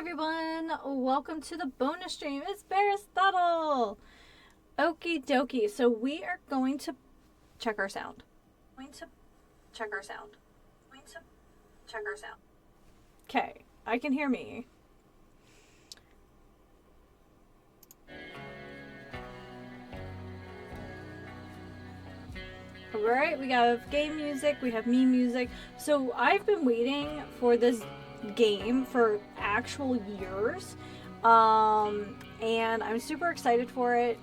everyone, welcome to the bonus stream. It's Aristotle. Okie dokie. So we are going to check our sound. Okay, I can hear me. Alright, we have game music, we have me music. So I've been waiting for this game for actual years. And I'm super excited for it.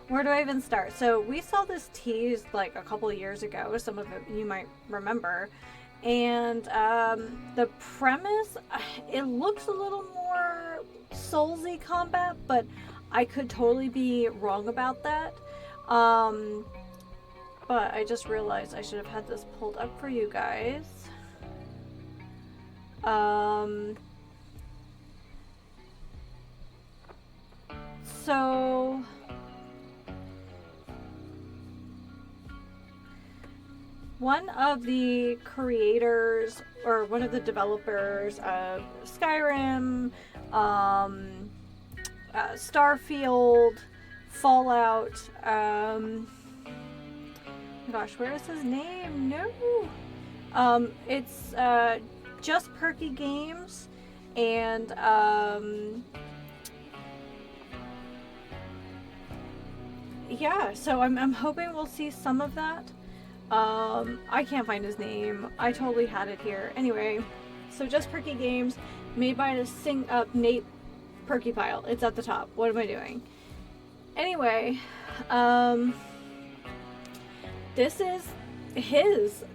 Where do I even start? So we saw this teased like a couple of years ago. Some of it you might remember. And the premise, it looks a little more Soulsy combat, but I could totally be wrong about that. But I just realized I should have had this pulled up for you guys. So one of the creators, or one of the developers of Skyrim, Starfield, Fallout, gosh, where is his name? No! It's, Just Perky Games, and, yeah, so I'm hoping we'll see some of that. I can't find his name. I totally had it here. Anyway, so Just Perky Games, made by Nate Perkypile. It's at the top. What am I doing? Anyway, this is his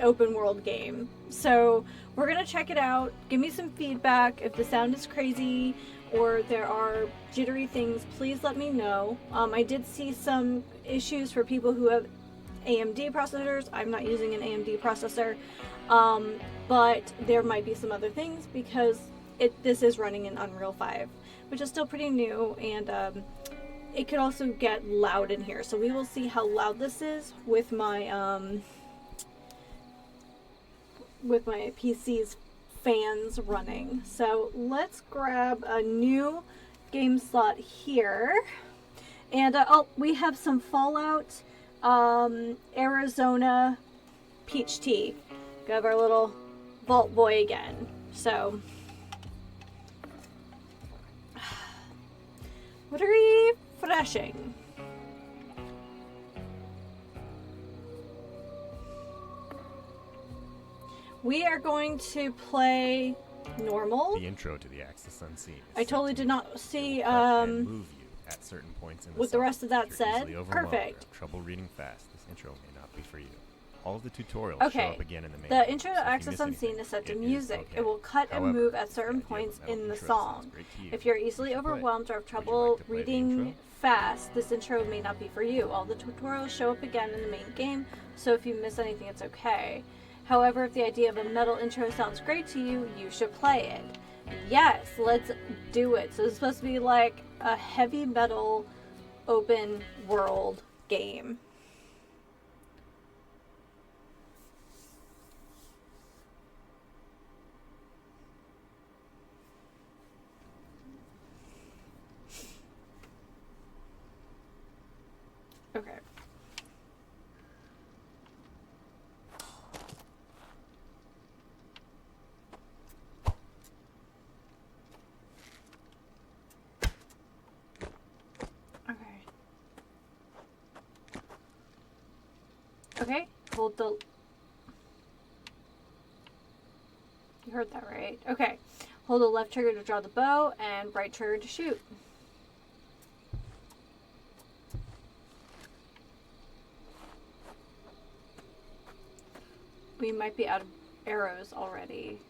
open world game. So we're gonna check it out. Give me some feedback. If the sound is crazy or there are jittery things, please let me know. I did see some issues for people who have AMD processors. I'm not using an AMD processor, but there might be some other things because this is running in Unreal 5, which is still pretty new, and it could also get loud in here. So we will see how loud this is with my PC's fans running. So let's grab a new game slot here, and we have some Fallout Arizona peach tea. Got our little Vault Boy again. So what are we refreshing? We are going to play normal. The intro to the Axis Unseen. I totally did not see move you at certain points in the what the rest of that said. Perfect. Trouble reading fast. This intro may not be for you. All of the tutorials show Okay. up again in the main. The intro so to if you Access miss Unseen anything, is set to it is music. okay. It will cut However, and move at the certain idea of points metal in the intro song. sounds great to you. If you're easily You should play. overwhelmed or have Would you trouble like to play the reading intro? fast, this intro may not be for you. All the tutorials show up again in the main game, so if you miss anything, it's okay. However, if the idea of a metal intro sounds great to you, you should play it. Yes, let's do it. So it's supposed to be like a heavy metal open world game. Okay. Okay, hold the... You heard that right? Okay. Hold the left trigger to draw the bow and right trigger to shoot. We might be out of arrows already.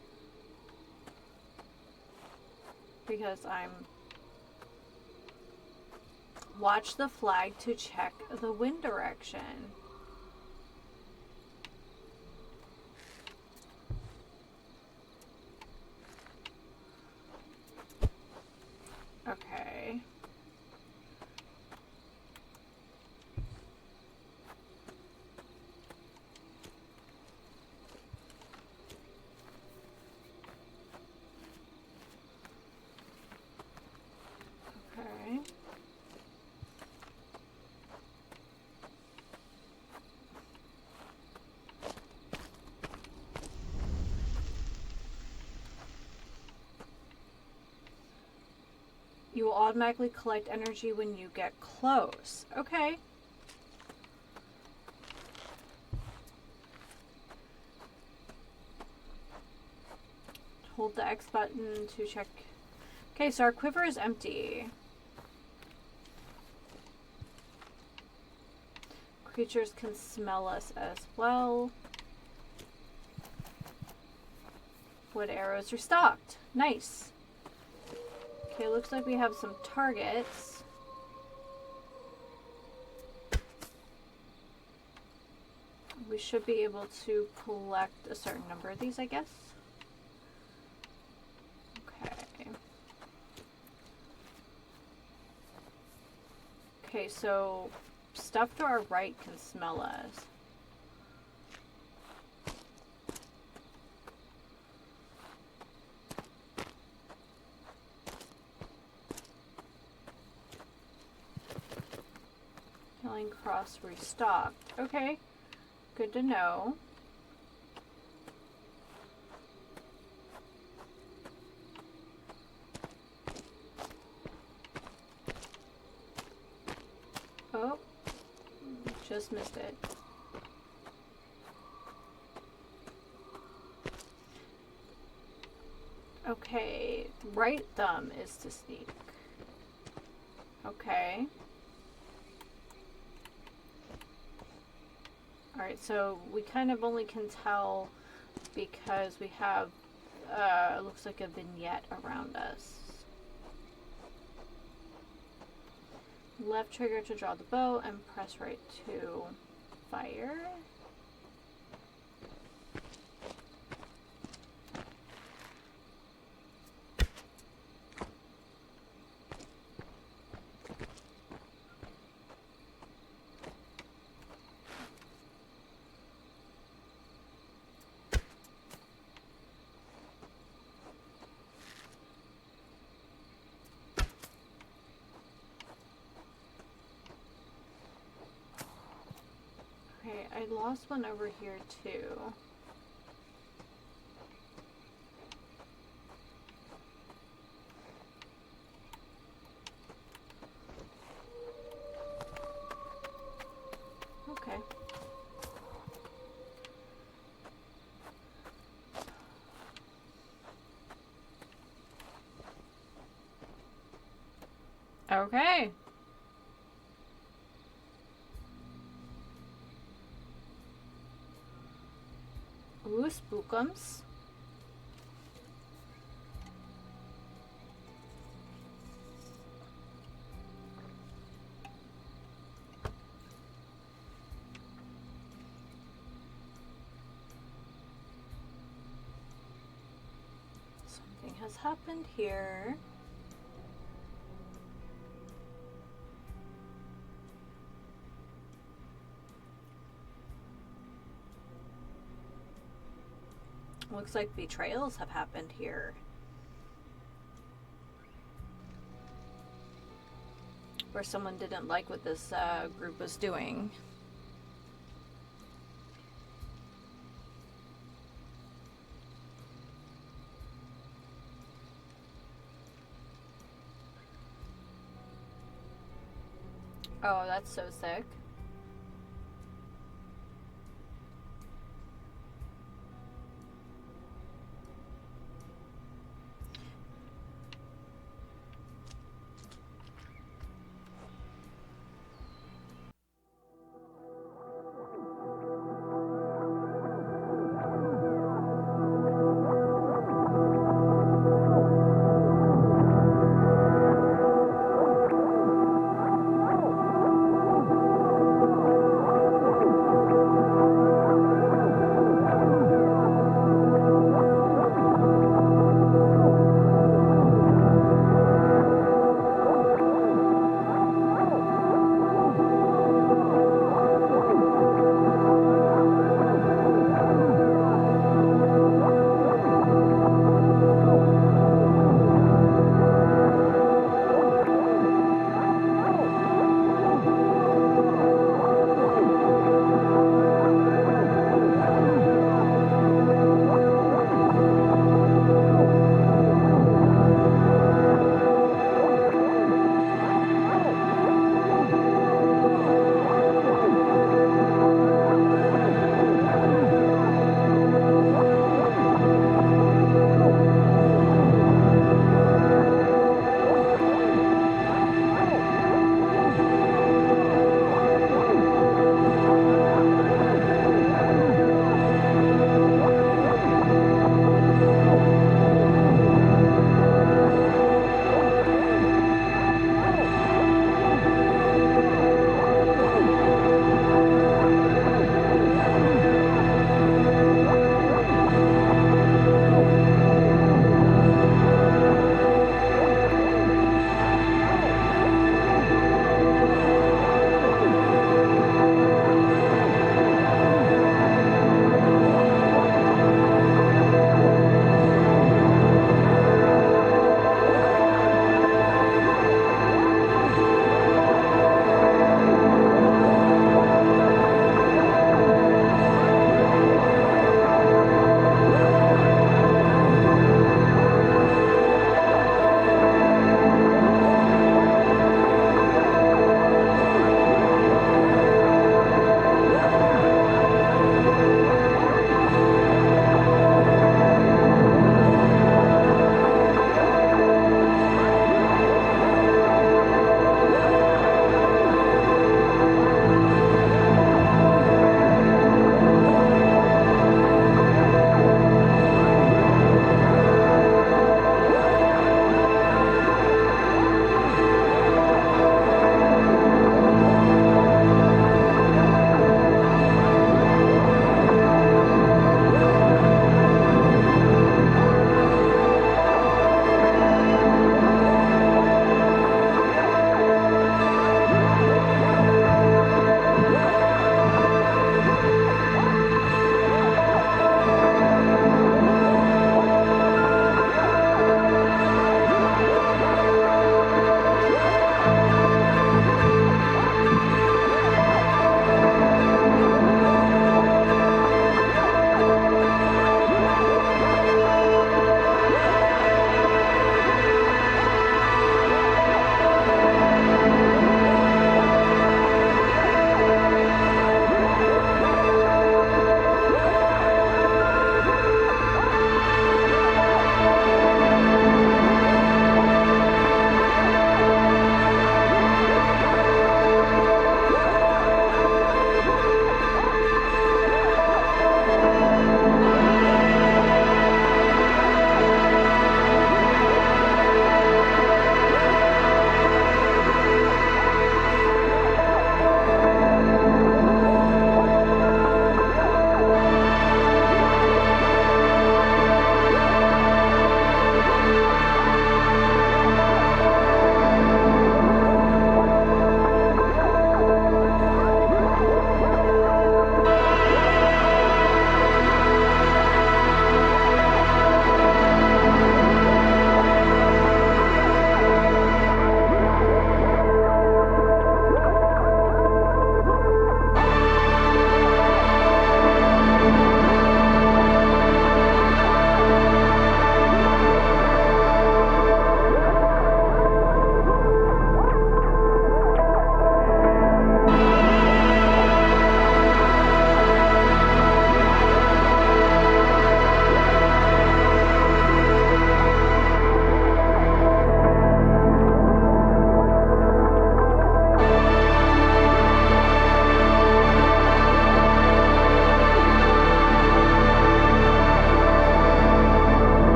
Because I'm... Watch the flag to check the wind direction. Okay. You will automatically collect energy when you get close. Okay. Hold the X button to check. Okay, so our quiver is empty. Creatures can smell us as well. Wood arrows are stocked. Nice. Okay, looks like we have some targets. We should be able to collect a certain number of these, I guess. Okay. Okay, so stuff to our right can smell us. Healing cross restocked. Okay, good to know. Oh, just missed it. Okay, right thumb is to sneak. Okay. Alright, so we kind of only can tell because we have, looks like a vignette around us. Left trigger to draw the bow and press right to fire. Okay, I lost one over here too. Okay. Okay. Ooh, spookums. Something has happened here. Looks like betrayals have happened here. Where someone didn't like what this group was doing. Oh, that's so sick.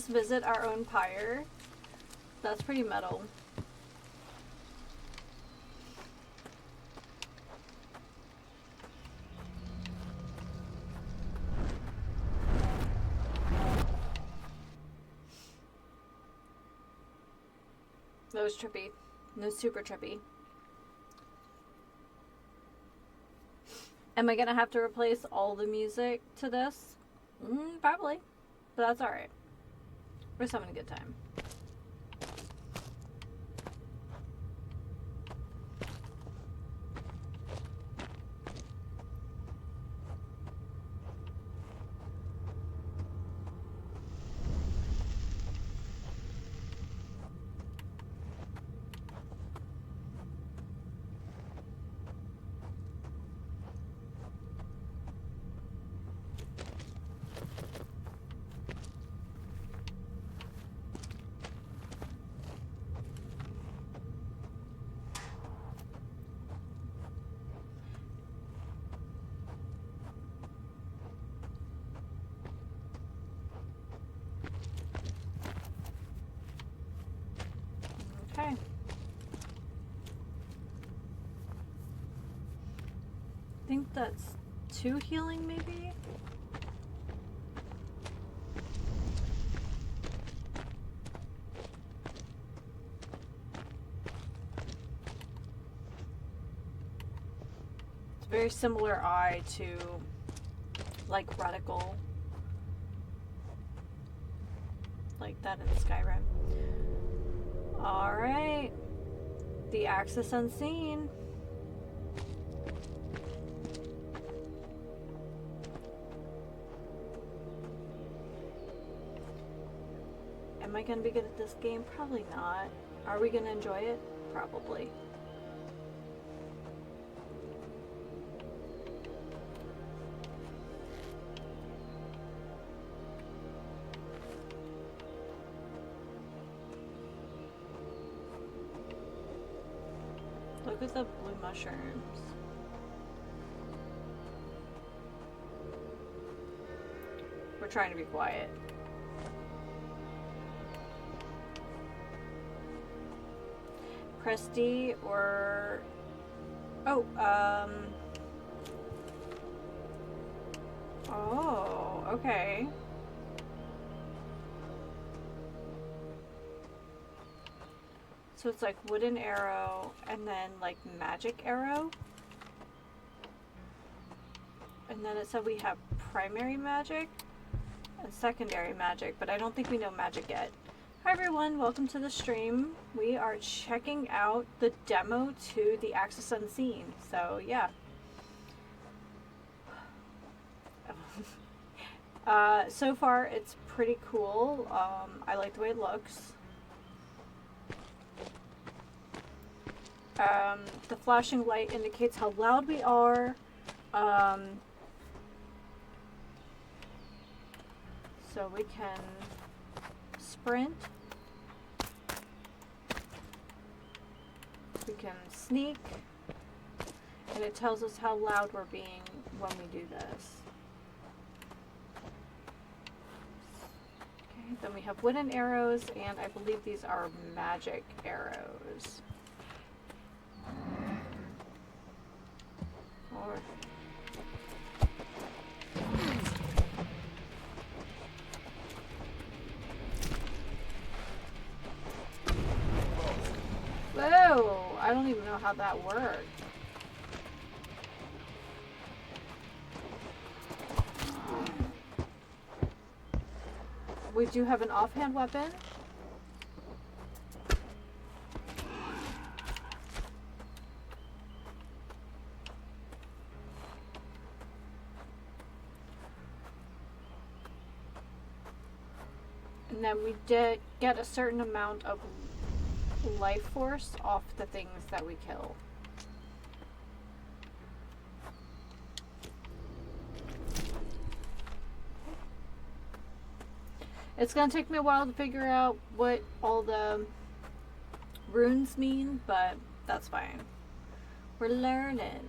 just visit our own pyre. That's pretty metal. That was trippy. That was super trippy. Am I gonna have to replace all the music to this? Probably. But that's alright. We're just having a good time. Okay. I think that's 2 healing, maybe? It's a very similar eye to, like, reticle. Like that in Skyrim. Alright. The Axis Unseen. Am I gonna be good at this game? Probably not. Are we gonna enjoy it? Probably. Look at the blue mushrooms. We're trying to be quiet. Press D or... Oh, Oh, okay. So it's like wooden arrow and then like magic arrow. And then it said we have primary magic and secondary magic, but I don't think we know magic yet. Hi everyone, welcome to the stream. We are checking out the demo to the Axis Unseen. So yeah. So far it's pretty cool. I like the way it looks. The flashing light indicates how loud we are. So we can sprint. We can sneak. And it tells us how loud we're being when we do this. Okay, then we have wooden arrows, and I believe these are magic arrows. Or whoa! I don't even know how that worked. We do have an offhand weapon. And then we did get a certain amount of life force off the things that we kill. It's gonna take me a while to figure out what all the runes mean, but that's fine. We're learning.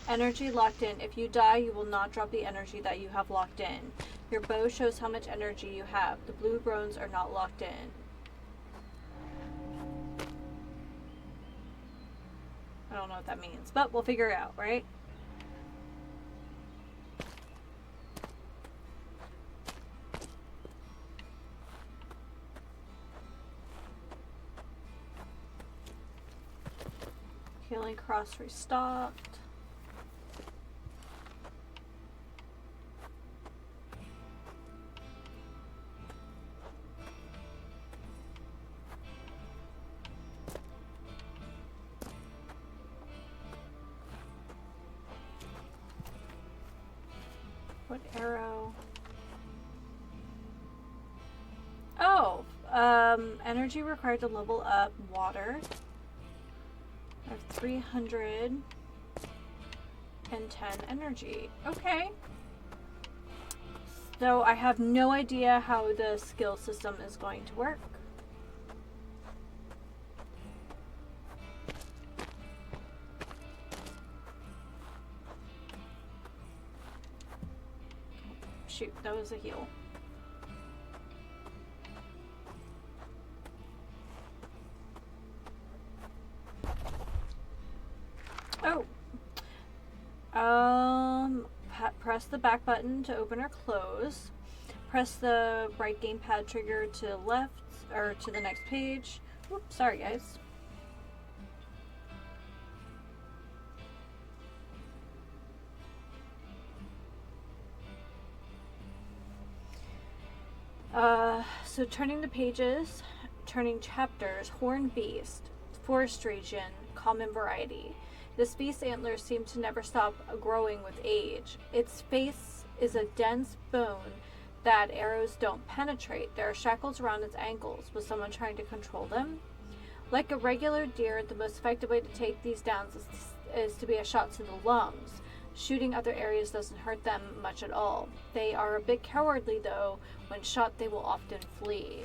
Energy locked in. If you die, you will not drop the energy that you have locked in. Your bow shows how much energy you have. The blue runes are not locked in. I don't know what that means, but we'll figure it out, right? Healing cross restocked. What arrow? Oh, energy required to level up water. I have 310 energy. Okay. So I have no idea how the skill system is going to work. Shoot, that was a heal. Oh. Press the back button to open or close. Press the right gamepad trigger to the left or to the next page. Oops, sorry guys. So turning the pages, turning chapters, horned beast, forest region, common variety. This beast's antlers seem to never stop growing with age. Its face is a dense bone that arrows don't penetrate. There are shackles around its ankles. Was someone trying to control them? Like a regular deer, the most effective way to take these down is to be a shot to the lungs. Shooting other areas doesn't hurt them much at all. They are a bit cowardly though. When shot, they will often flee.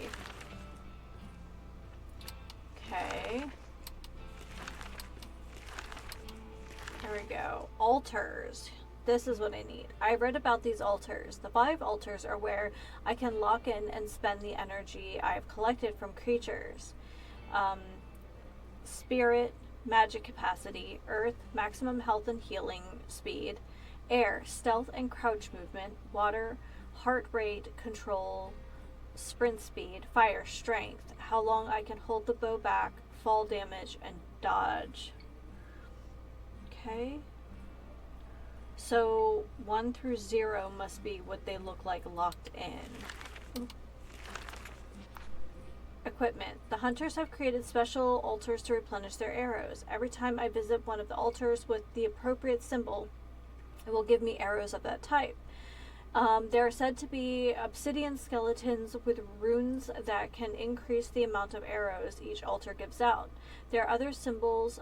Okay. There we go. Altars. This is what I need. I read about these altars. The 5 altars are where I can lock in and spend the energy I've collected from creatures. Spirit, magic capacity, earth, maximum health and healing speed, air, stealth and crouch movement, water, heart rate control, sprint speed, fire, strength, how long I can hold the bow back, fall damage, and dodge. Okay. So 1 through 0 must be what they look like locked in. Equipment. The hunters have created special altars to replenish their arrows. Every time I visit one of the altars with the appropriate symbol, it will give me arrows of that type. There are said to be obsidian skeletons with runes that can increase the amount of arrows each altar gives out. There are other symbols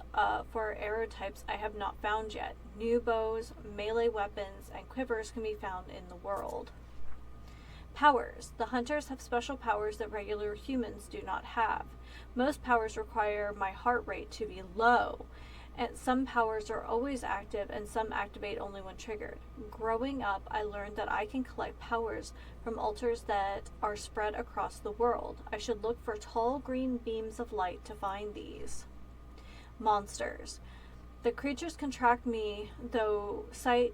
for arrow types I have not found yet. New bows, melee weapons, and quivers can be found in the world. Powers. The hunters have special powers that regular humans do not have. Most powers require my heart rate to be low, and some powers are always active and some activate only when triggered. Growing up, I learned that I can collect powers from altars that are spread across the world. I should look for tall green beams of light to find these. Monsters. The creatures can track me through sight,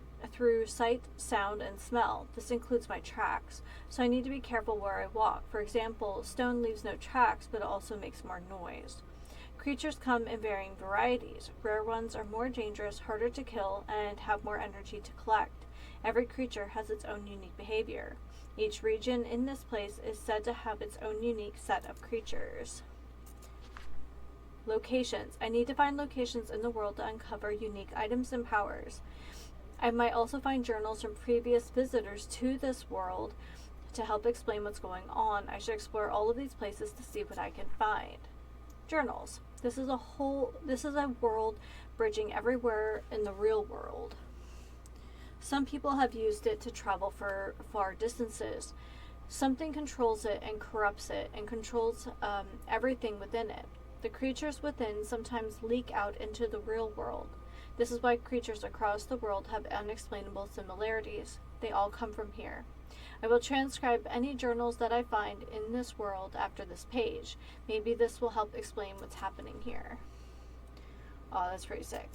sound, and smell. This includes my tracks, so I need to be careful where I walk. For example, stone leaves no tracks, but it also makes more noise. Creatures come in varying varieties. Rare ones are more dangerous, harder to kill, and have more energy to collect. Every creature has its own unique behavior. Each region in this place is said to have its own unique set of creatures. Locations. I need to find locations in the world to uncover unique items and powers. I might also find journals from previous visitors to this world to help explain what's going on. I should explore all of these places to see what I can find. Journals. This is a world bridging everywhere in the real world. Some people have used it to travel for far distances. Something controls it and corrupts it and controls everything within it. The creatures within sometimes leak out into the real world. This is why creatures across the world have unexplainable similarities. They all come from here. I will transcribe any journals that I find in this world after this page. Maybe this will help explain what's happening here. Oh, that's pretty sick.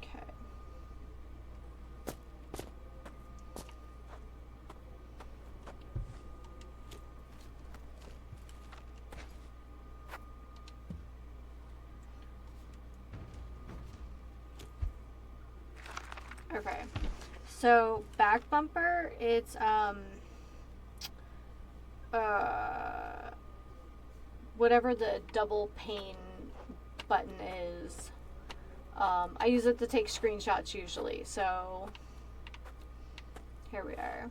Okay. Okay. So back bumper, it's whatever the double pane button is. I use it to take screenshots usually, so here we are.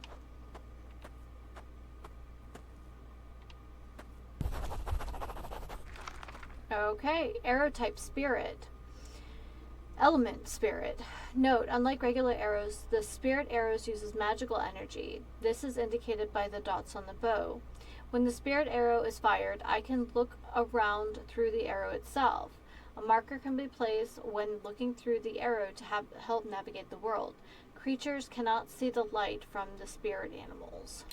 Okay, arrow type spirit. Element spirit. Note, unlike regular arrows, the spirit arrows uses magical energy. This is indicated by the dots on the bow. When the spirit arrow is fired, I can look around through the arrow itself. A marker can be placed when looking through the arrow to help navigate the world. Creatures cannot see the light from the spirit animals.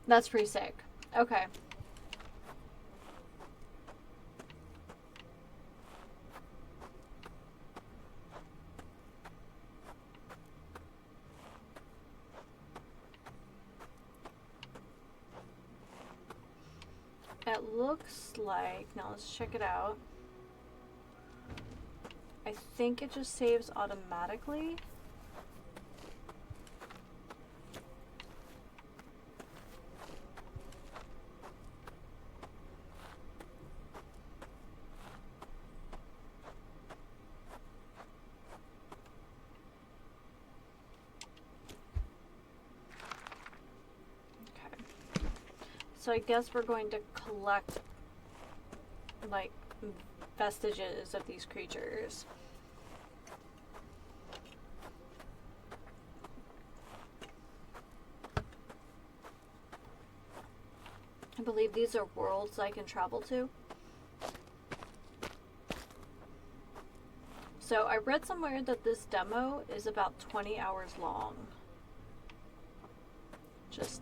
That's pretty sick. Okay. It looks like, now let's check it out. I think it just saves automatically. So I guess we're going to collect, like, vestiges of these creatures. I believe these are worlds I can travel to. So I read somewhere that this demo is about 20 hours long. Just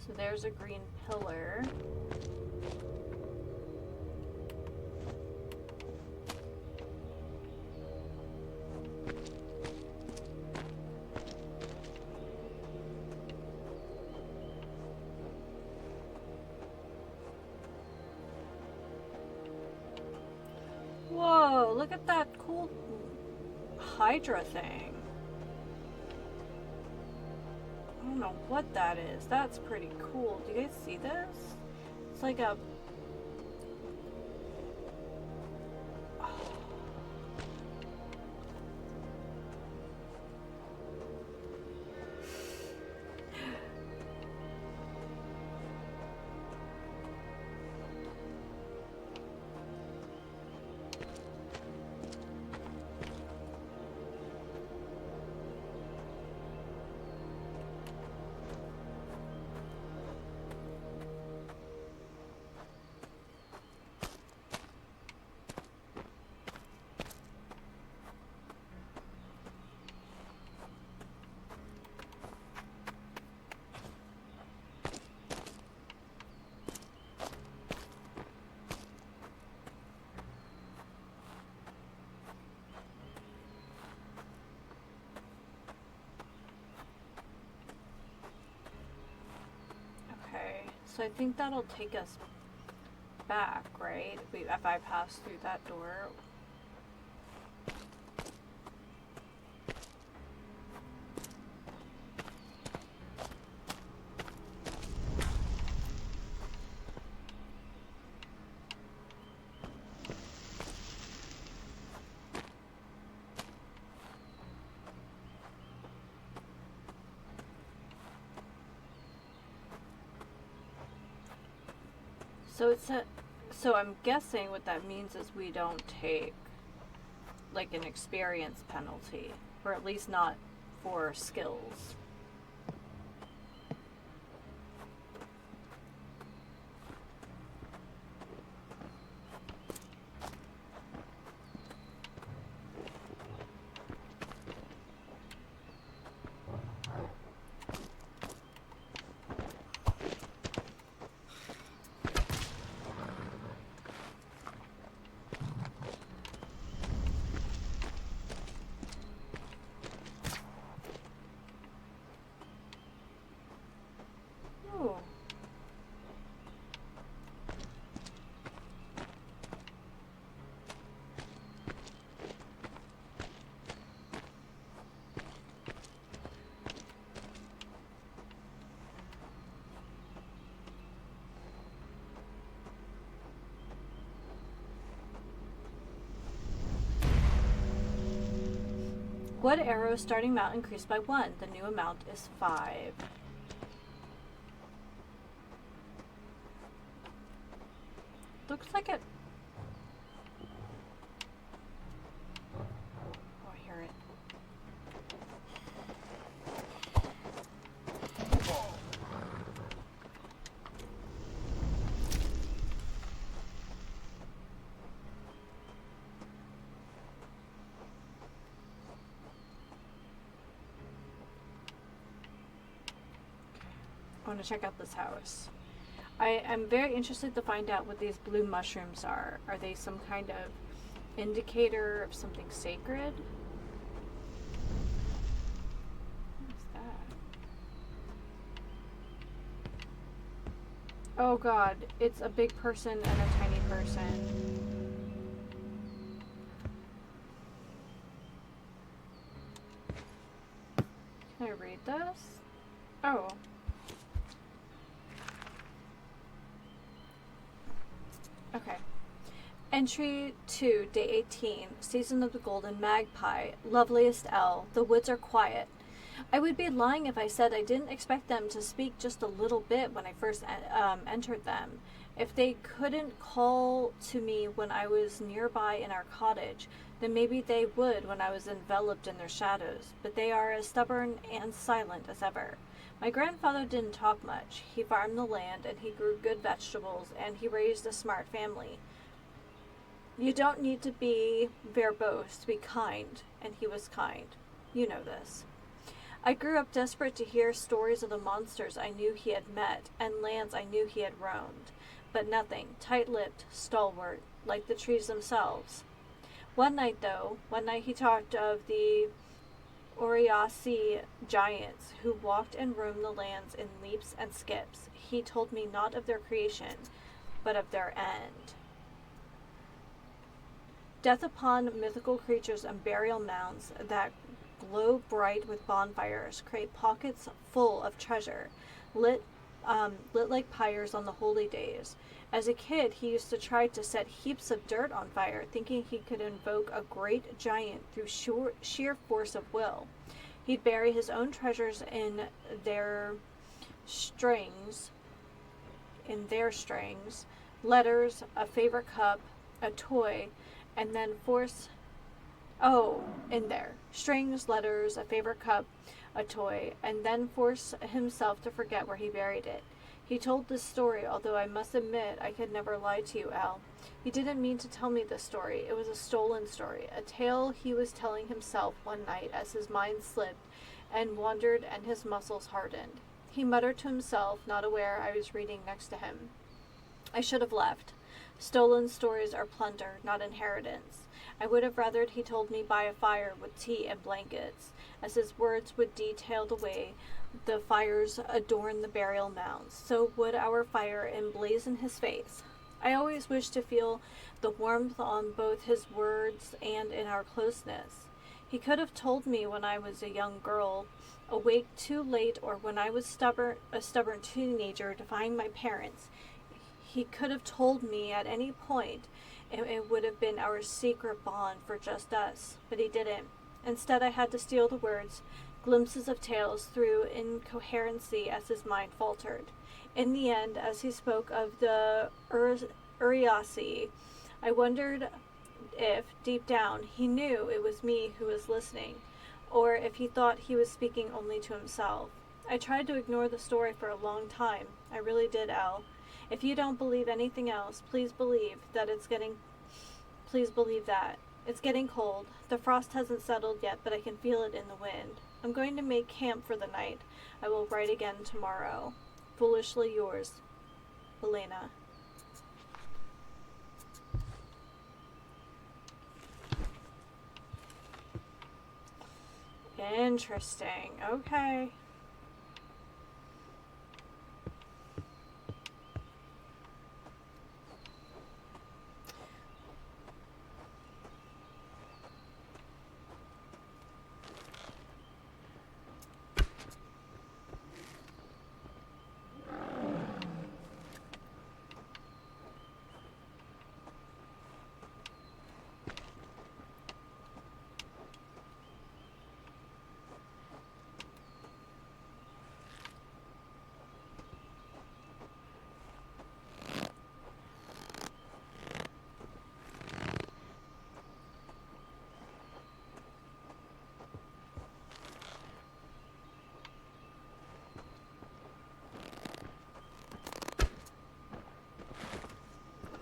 so there's a green pillar. Whoa, look at that cool Hydra thing. I don't know what that is. That's pretty cool. Do you guys see this? It's like a... So I think that'll take us back, right? If I pass through that door. So I'm guessing what that means is we don't take like an experience penalty, or at least not for skills. Oh. What arrow's starting amount increased by 1? The new amount is 5. Looks like it. Oh, I hear it. I want to check out this house. I am very interested to find out what these blue mushrooms are. Are they some kind of indicator of something sacred? What is that? Oh god, it's a big person and a tiny person. Can I read this? Oh. Okay. Entry 2, Day 18, Season of the Golden Magpie, Loveliest Elle, the woods are quiet. I would be lying if I said I didn't expect them to speak just a little bit when I first entered them. If they couldn't call to me when I was nearby in our cottage, then maybe they would when I was enveloped in their shadows, but they are as stubborn and silent as ever. My grandfather didn't talk much. He farmed the land, and he grew good vegetables, and he raised a smart family. You don't need to be verbose to be kind, and he was kind. You know this. I grew up desperate to hear stories of the monsters I knew he had met, and lands I knew he had roamed. But nothing, tight-lipped, stalwart, like the trees themselves. One night he talked of the Oriasi giants who walked and roamed the lands in leaps and skips. He told me not of their creation, but of their end. Death upon mythical creatures and burial mounds that glow bright with bonfires create pockets full of treasure, lit like pyres on the holy days. As a kid, he used to try to set heaps of dirt on fire, thinking he could invoke a great giant through sheer force of will. He'd bury his own treasures in their strings, letters, a favorite cup, a toy, and then force... Oh, in there. Strings, letters, a favorite cup, a toy, and then force himself to forget where he buried it. He told this story, although I must admit I could never lie to you, Al. He didn't mean to tell me this story. It was a stolen story, a tale he was telling himself one night as his mind slipped and wandered and his muscles hardened. He muttered to himself, not aware I was reading next to him. I should have left. Stolen stories are plunder, not inheritance. I would have rathered he told me by a fire with tea and blankets, as his words would detail the way the fires adorn the burial mounds, so would our fire emblazon his face. I always wished to feel the warmth on both his words and in our closeness. He could have told me when I was a young girl, awake too late, or when I was a stubborn teenager defying my parents. He could have told me at any point. It would have been our secret bond for just us, but he didn't. Instead, I had to steal the words, glimpses of tales through incoherency as his mind faltered. In the end, as he spoke of the Uriasi, I wondered if, deep down, he knew it was me who was listening, or if he thought he was speaking only to himself. I tried to ignore the story for a long time. I really did, Al. If you don't believe anything else, please believe that. It's getting cold. The frost hasn't settled yet, but I can feel it in the wind. I'm going to make camp for the night. I will write again tomorrow. Foolishly yours, Elena. Interesting. Okay.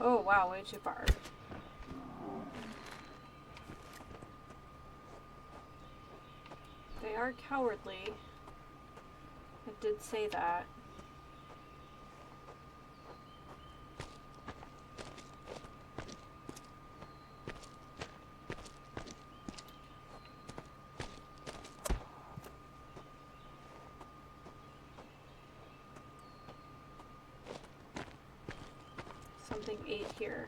Oh, wow, way too far. They are cowardly. It did say that. Something ate here.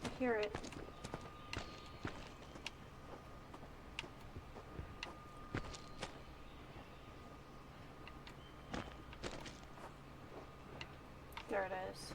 I hear it. There it is.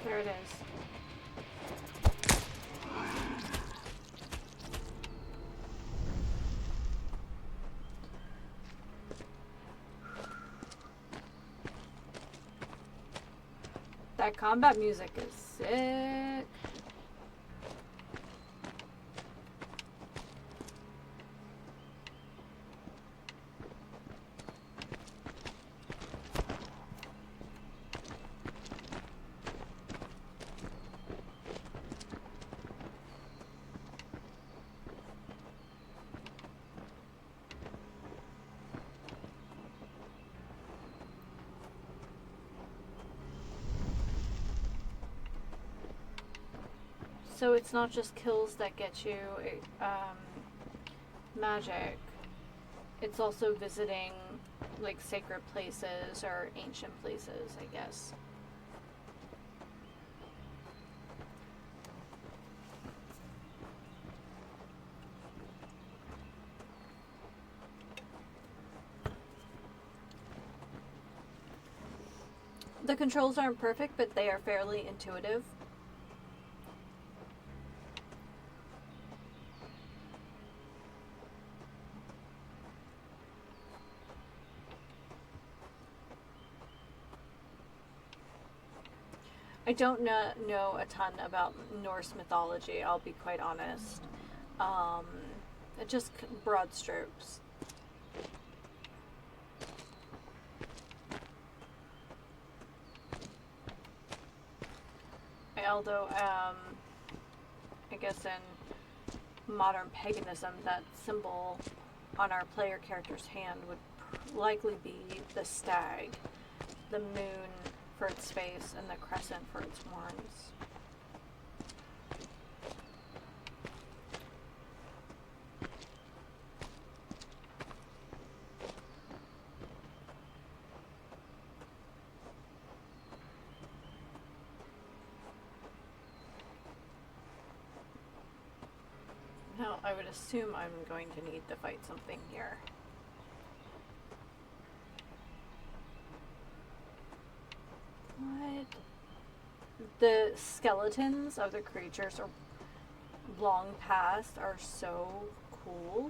There it is. That combat music is sick. So it's not just kills that get you magic. It's also visiting like sacred places or ancient places, I guess. The controls aren't perfect, but they are fairly intuitive. I don't know a ton about Norse mythology, I'll be quite honest. Just broad strokes. Although, I guess in modern paganism, that symbol on our player character's hand would likely be the stag, the moon for its face, and the crescent for its horns. Now, I would assume I'm going to need to fight something here. What? The skeletons of the creatures are long past are so cool.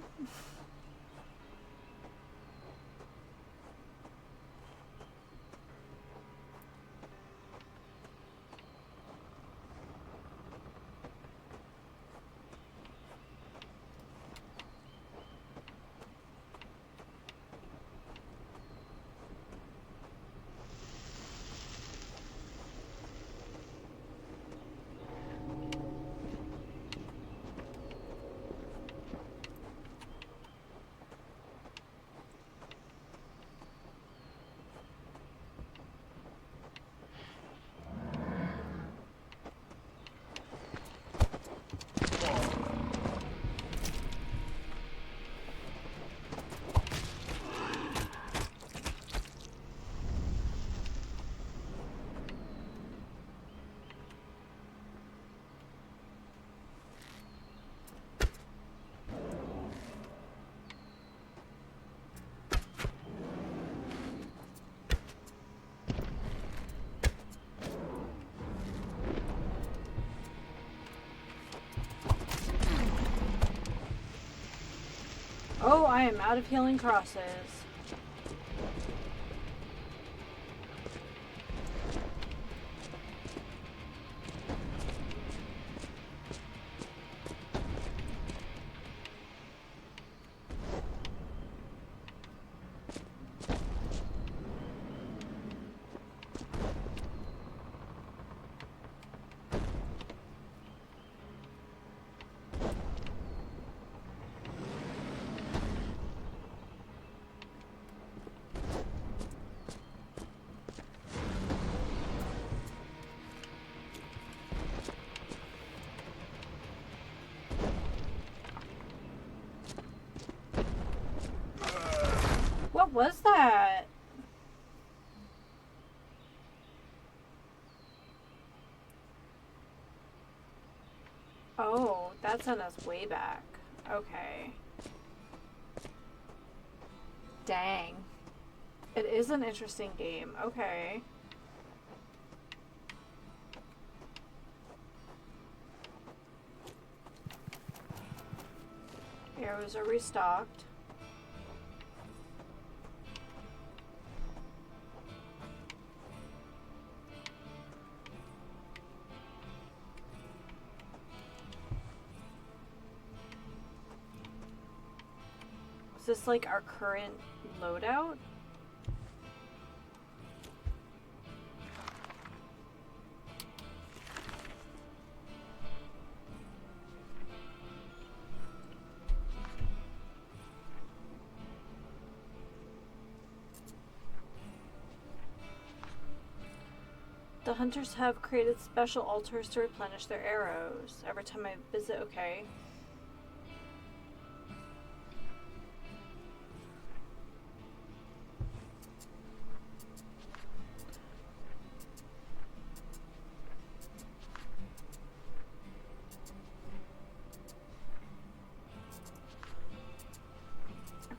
Oh, I am out of healing crosses. What was that? Oh, that sent us way back. Okay. Dang. It is an interesting game. Okay. Arrows are restocked. Is this like our current loadout? The hunters have created special altars to replenish their arrows. Every time I visit, okay.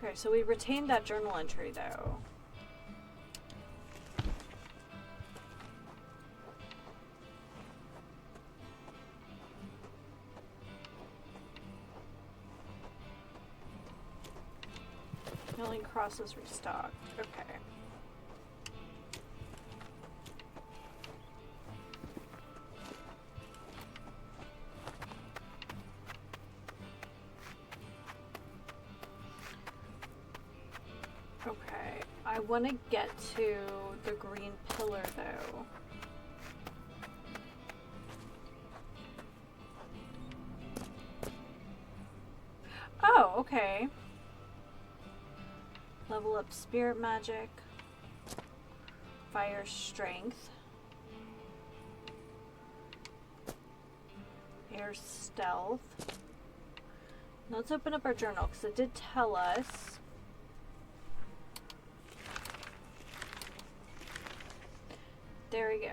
Okay, so we retained that journal entry though. Healing crosses restocked. Okay. want to get to the green pillar though. Oh, okay. Level up spirit magic. Fire strength. Air stealth. Let's open up our journal because it did tell us. There we go.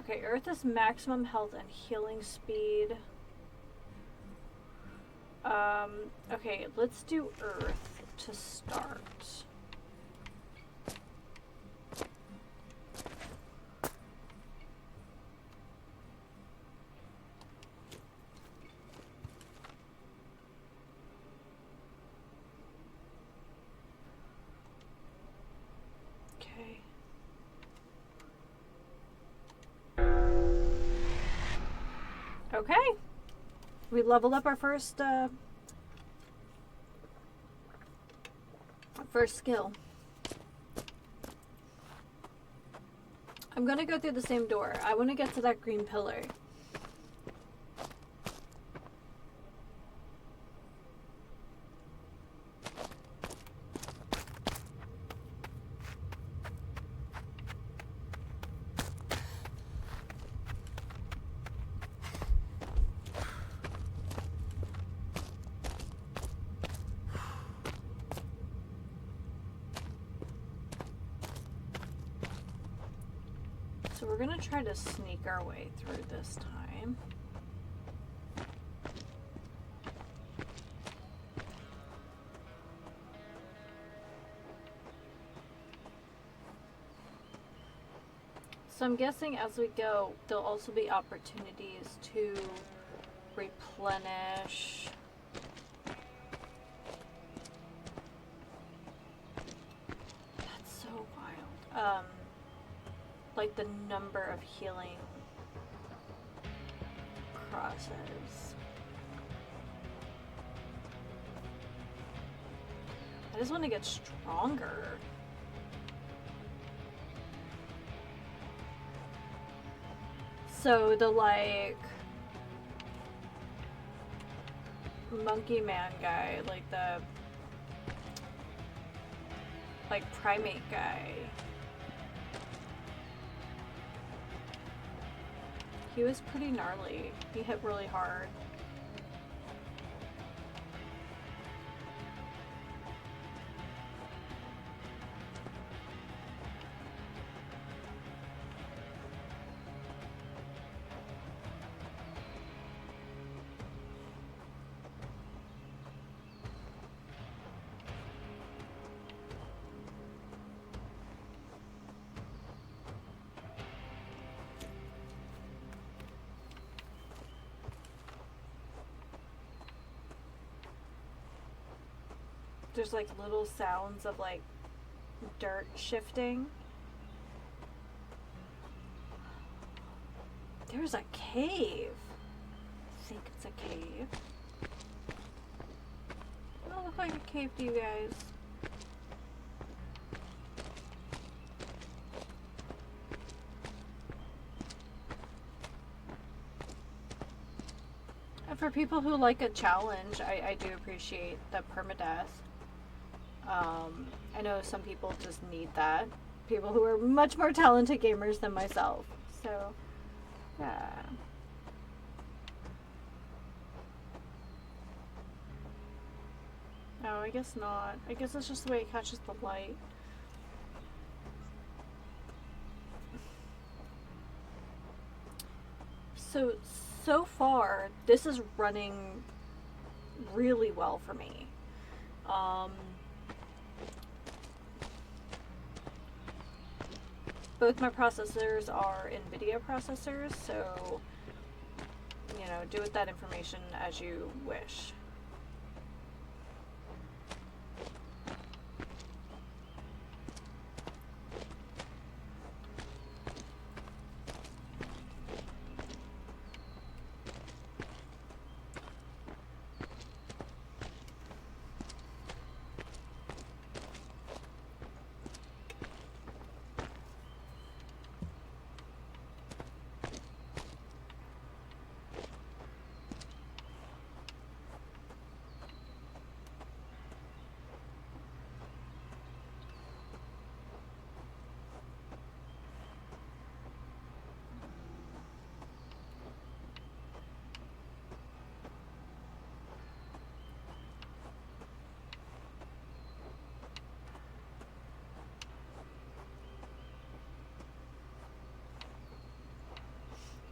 Okay, Earth is maximum health and healing speed. Okay, let's do Earth to start. Okay. Okay. We leveled up our first skill. I'm gonna go through the same door. I want to get to that green pillar. So we're gonna try to sneak our way through this time. So I'm guessing as we go, there'll also be opportunities to replenish. That's so wild. Like the number of healing crosses. I just want to get stronger. So the like monkey man guy, like the like primate guy. He was pretty gnarly. He hit really hard. There's like little sounds of like dirt shifting. There's a cave. I think it's a cave. It doesn't look like a cave to you guys. And for people who like a challenge, I do appreciate the permadeath. I know some people just need that. People who are much more talented gamers than myself. So, yeah. No, I guess not. I guess it's just the way it catches the light. So far, this is running really well for me. Both my processors are NVIDIA processors, so, you know, do with that information as you wish.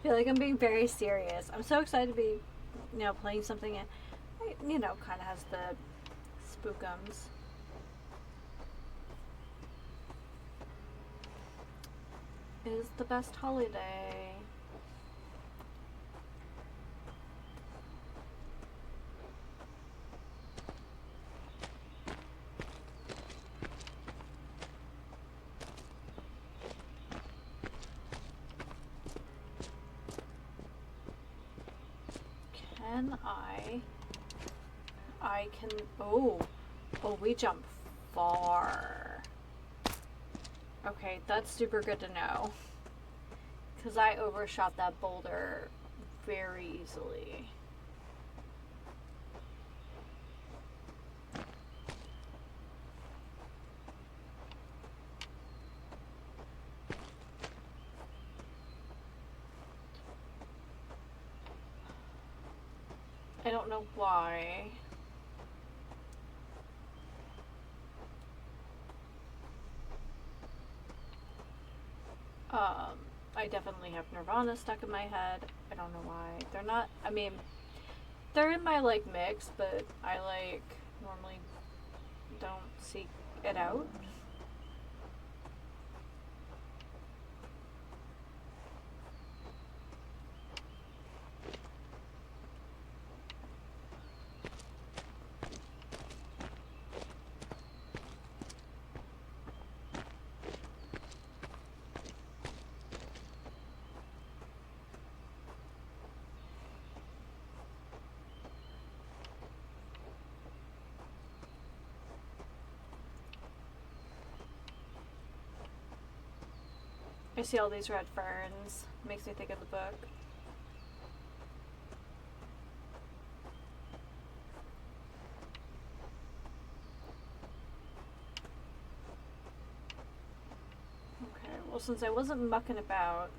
feel like I'm being very serious. I'm so excited to be, playing something that, kind of has the spookums. Is the best holiday. Can I can, oh, we jump far. Okay, that's super good to know. Because I overshot that boulder very easily. I don't know why. I definitely have Nirvana stuck in my head. I don't know why. They're not, I mean, they're in my, mix, but I, normally don't seek it out. I see all these red ferns. Makes me think of the book. Okay, well, since I wasn't mucking about,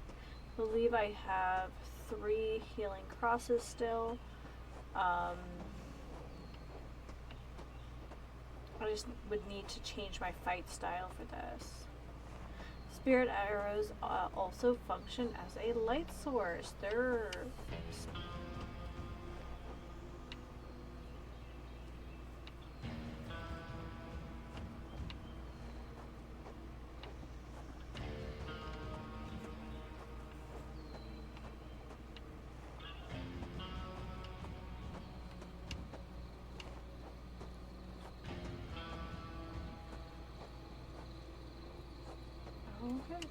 I believe I have 3 healing crosses still. I just would need to change my fight style for this. Spirit arrows also function as a light source. They're... Okay.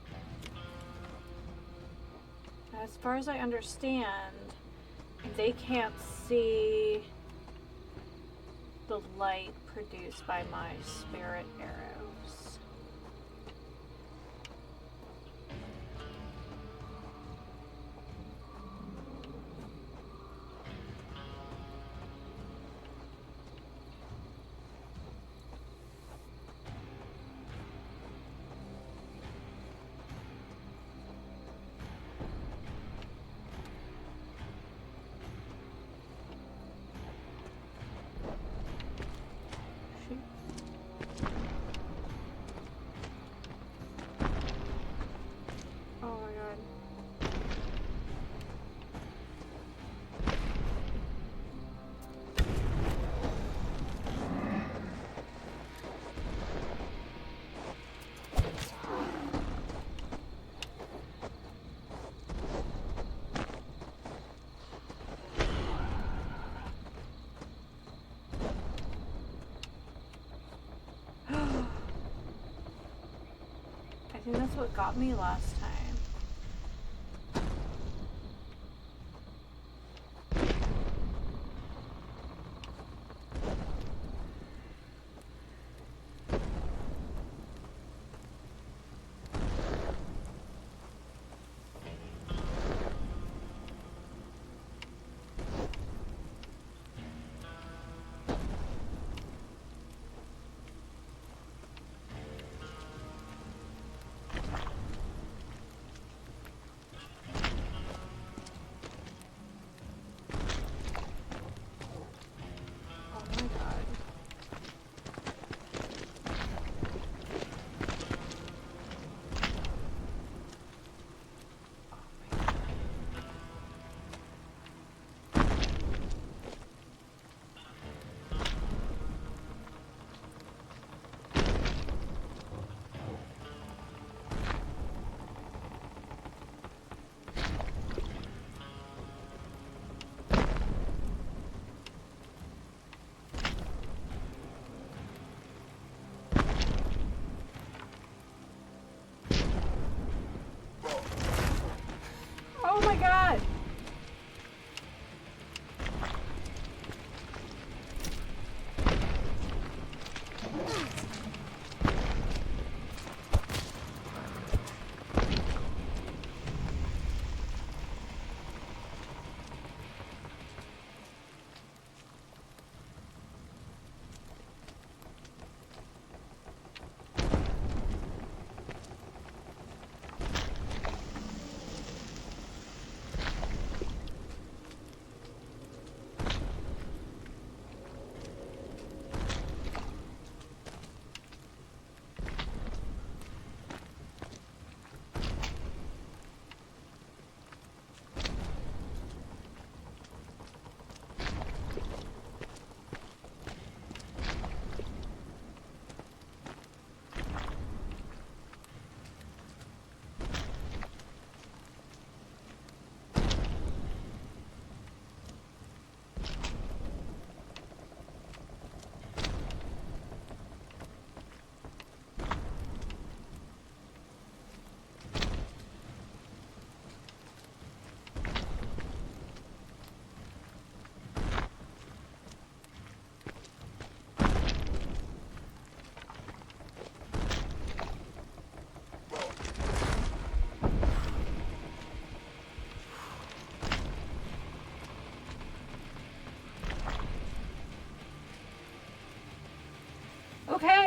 As far as I understand, they can't see the light produced by my spirit arrows. I think that's what got me last time.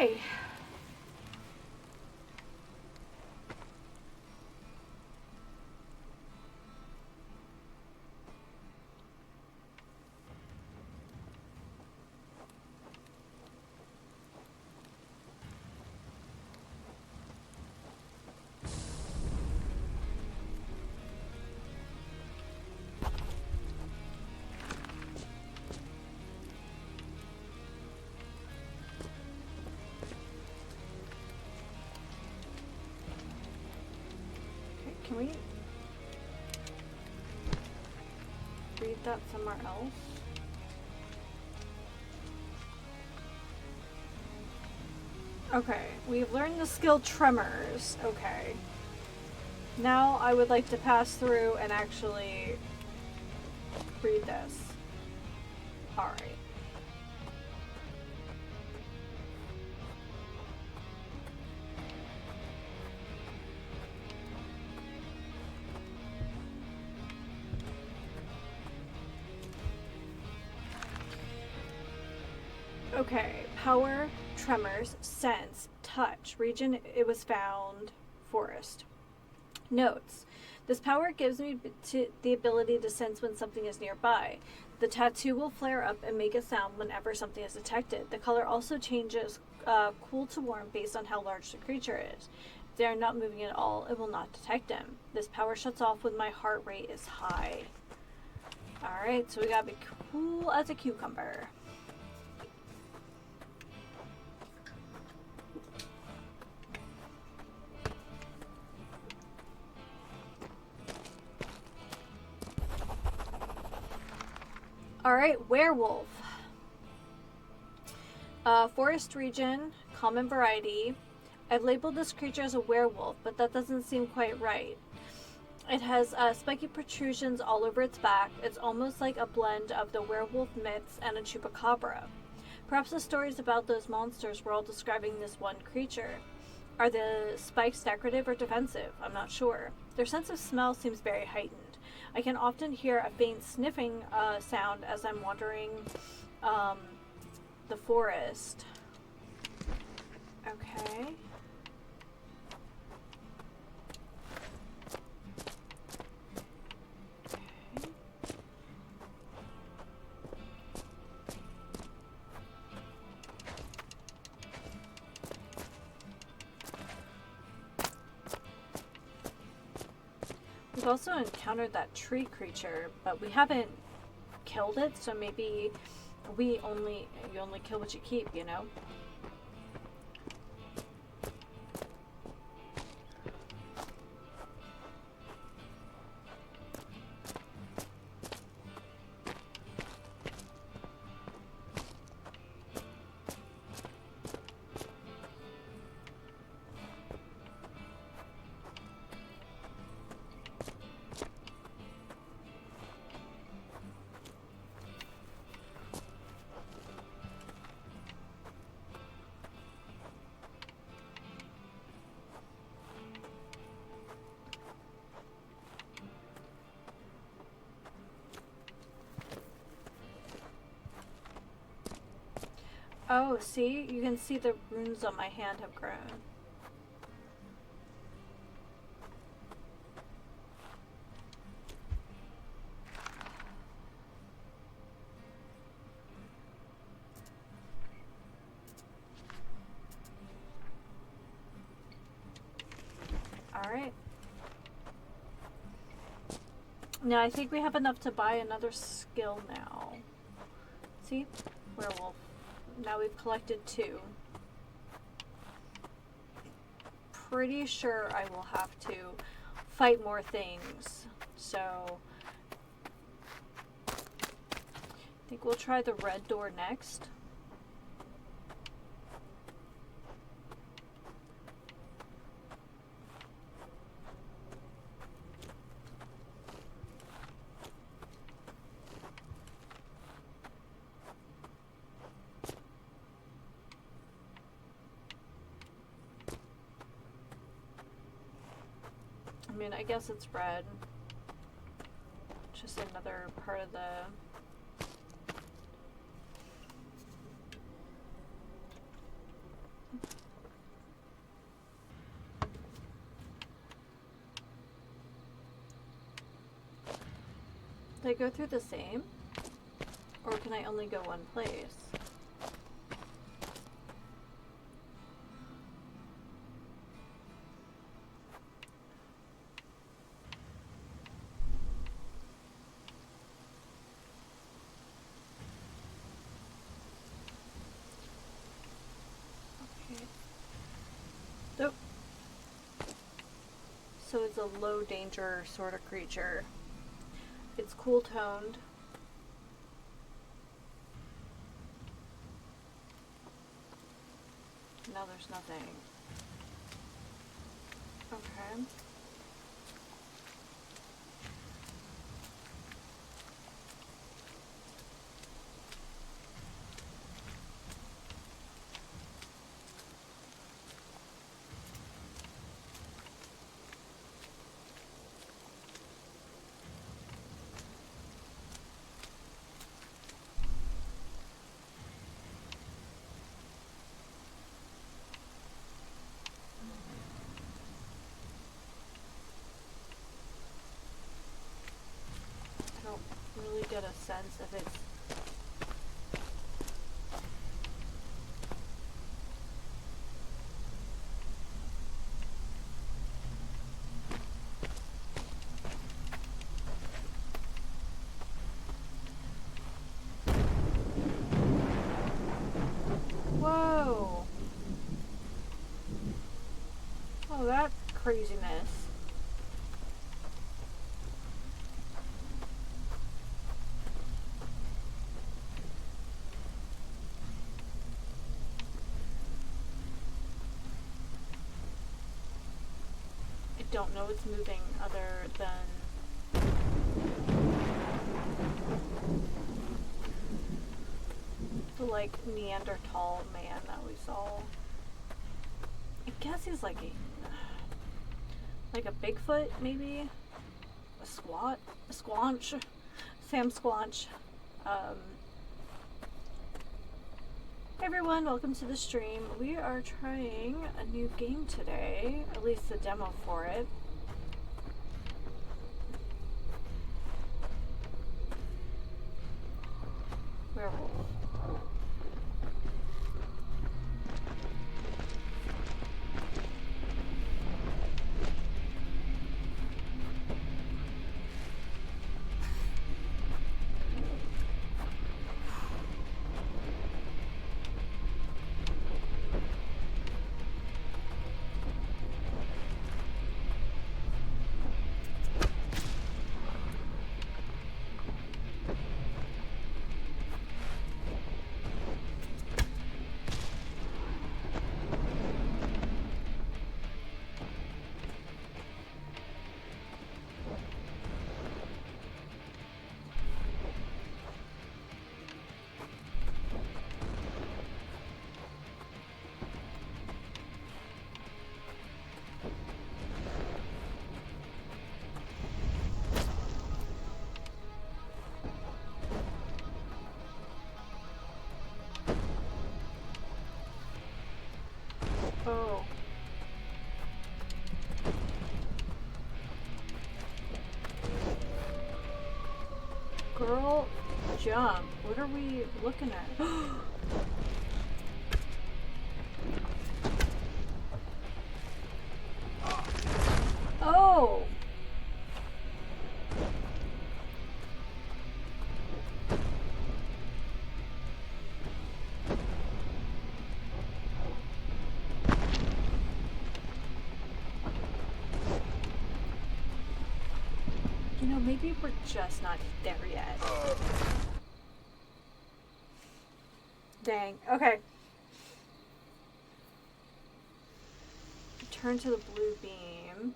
Okay. Can we read that somewhere else? Okay, we've learned the skill Tremors. Okay. Now I would like to pass through and actually read this. Alright. Okay, power, tremors, sense, touch, region it was found, forest. Notes. This power gives me the ability to sense when something is nearby. The tattoo will flare up and make a sound whenever something is detected. The color also changes cool to warm based on how large the creature is. If they are not moving at all, it will not detect them. This power shuts off when my heart rate is high. Alright, so we gotta be cool as a cucumber. Alright, werewolf. Forest region, common variety. I've labeled this creature as a werewolf, but that doesn't seem quite right. It has spiky protrusions all over its back. It's almost like a blend of the werewolf myths and a chupacabra. Perhaps the stories about those monsters were all describing this one creature. Are the spikes decorative or defensive? I'm not sure. Their sense of smell seems very heightened. I can often hear a faint sniffing sound as I'm wandering the forest. Okay. We've also encountered that tree creature, but we haven't killed it, so maybe you only kill what you keep, you know? Oh, see? You can see the runes on my hand have grown. Alright. Now I think we have enough to buy another skill now. See? Werewolf. Now we've collected 2. Pretty sure I will have to fight more things. So I think we'll try the red door next. I mean, I guess it's red. Just another part of the... They go through the same? Or can I only go one place? Okay. Nope. So it's a low danger sort of creature. It's cool toned. Now there's nothing. Okay. I don't really get a sense if it's whoa. Oh, that craziness. I don't know what's moving other than the like Neanderthal man that we saw. I guess he's like a Bigfoot, maybe a squanch, Sam Squanch. Hey everyone, welcome to the stream. We are trying a new game today, at least the demo for it. Werewolf. Oh. Girl, jump. What are we looking at? Oh! You know, maybe we're just not there yet. Dang. Okay. Turn to the blue beam.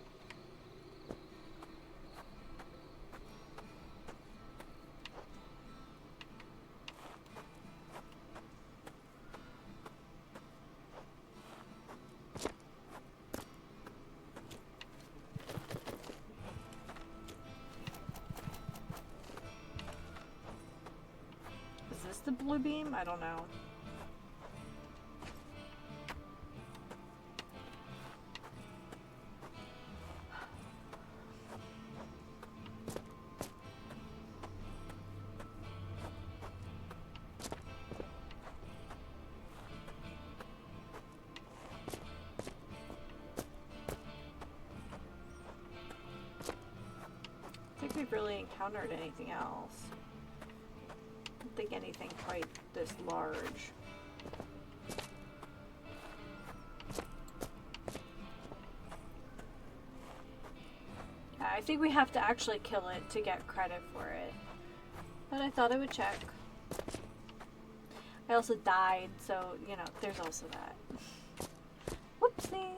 Is this the blue beam? I don't know. encountered anything else. I don't think anything quite this large. Yeah, I think we have to actually kill it to get credit for it. But I thought I would check. I also died, so, you know, there's also that. Whoopsie!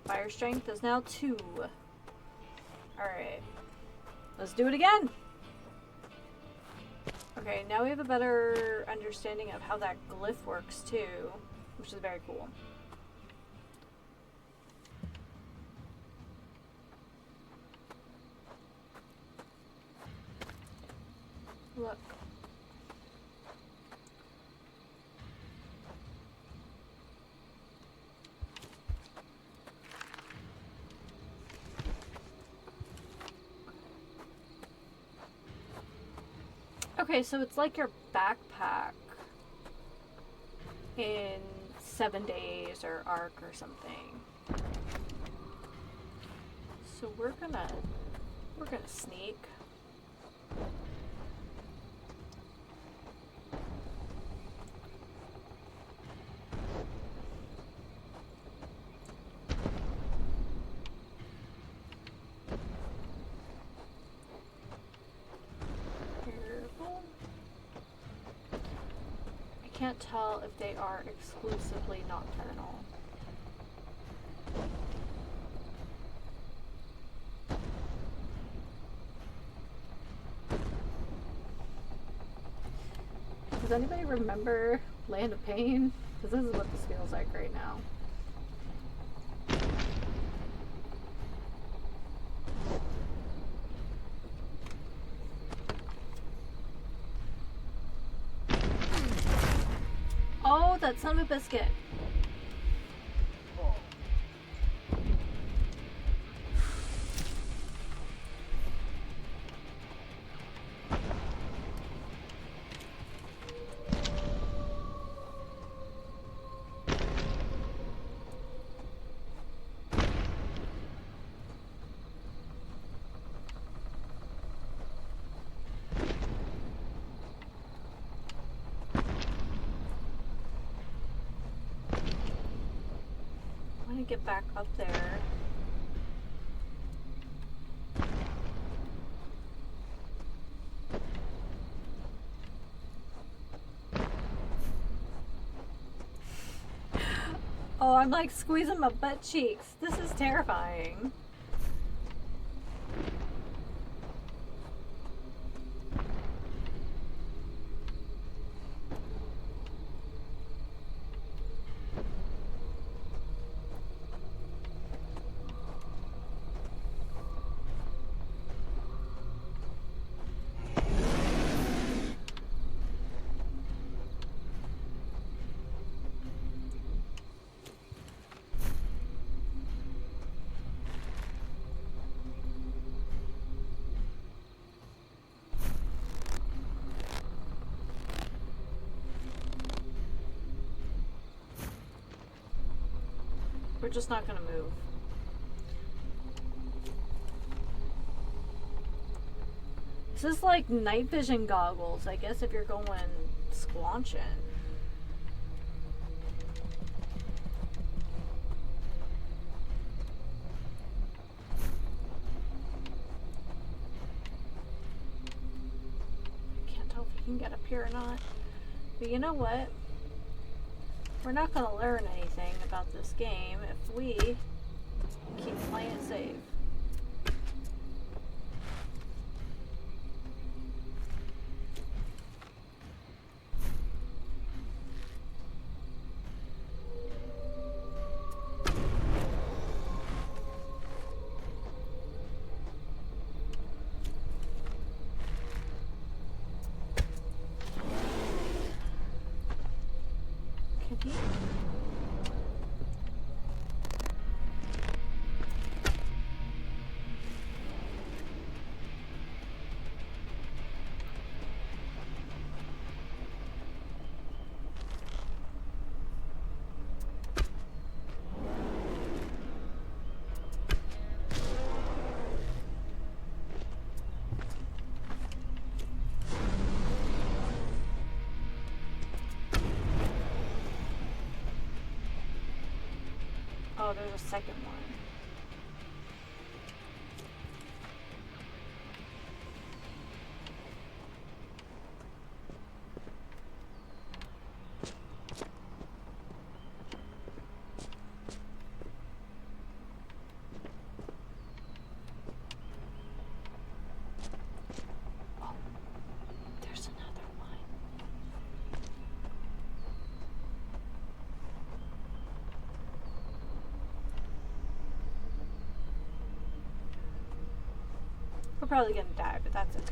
Fire strength is now 2. Alright. Let's do it again! Okay, now we have a better understanding of how that glyph works too, which is very cool. Look. Okay, so it's like your backpack in 7 days or Arc or something. So we're gonna sneak. Can't tell if they are exclusively nocturnal. Does anybody remember Land of Pain? Because this is what this feels like right now. Oh, that son of a biscuit. Get back up there. Oh, I'm like squeezing my butt cheeks. This is terrifying. We're just not gonna move. This is like night vision goggles, I guess, if you're going squanching. Can't tell if we can get up here or not. But you know what? We're not going to learn anything about this game if we keep playing it safe. Spooky. Oh, there's a second one. Oh, there's another one. We're probably gonna die, but that's okay.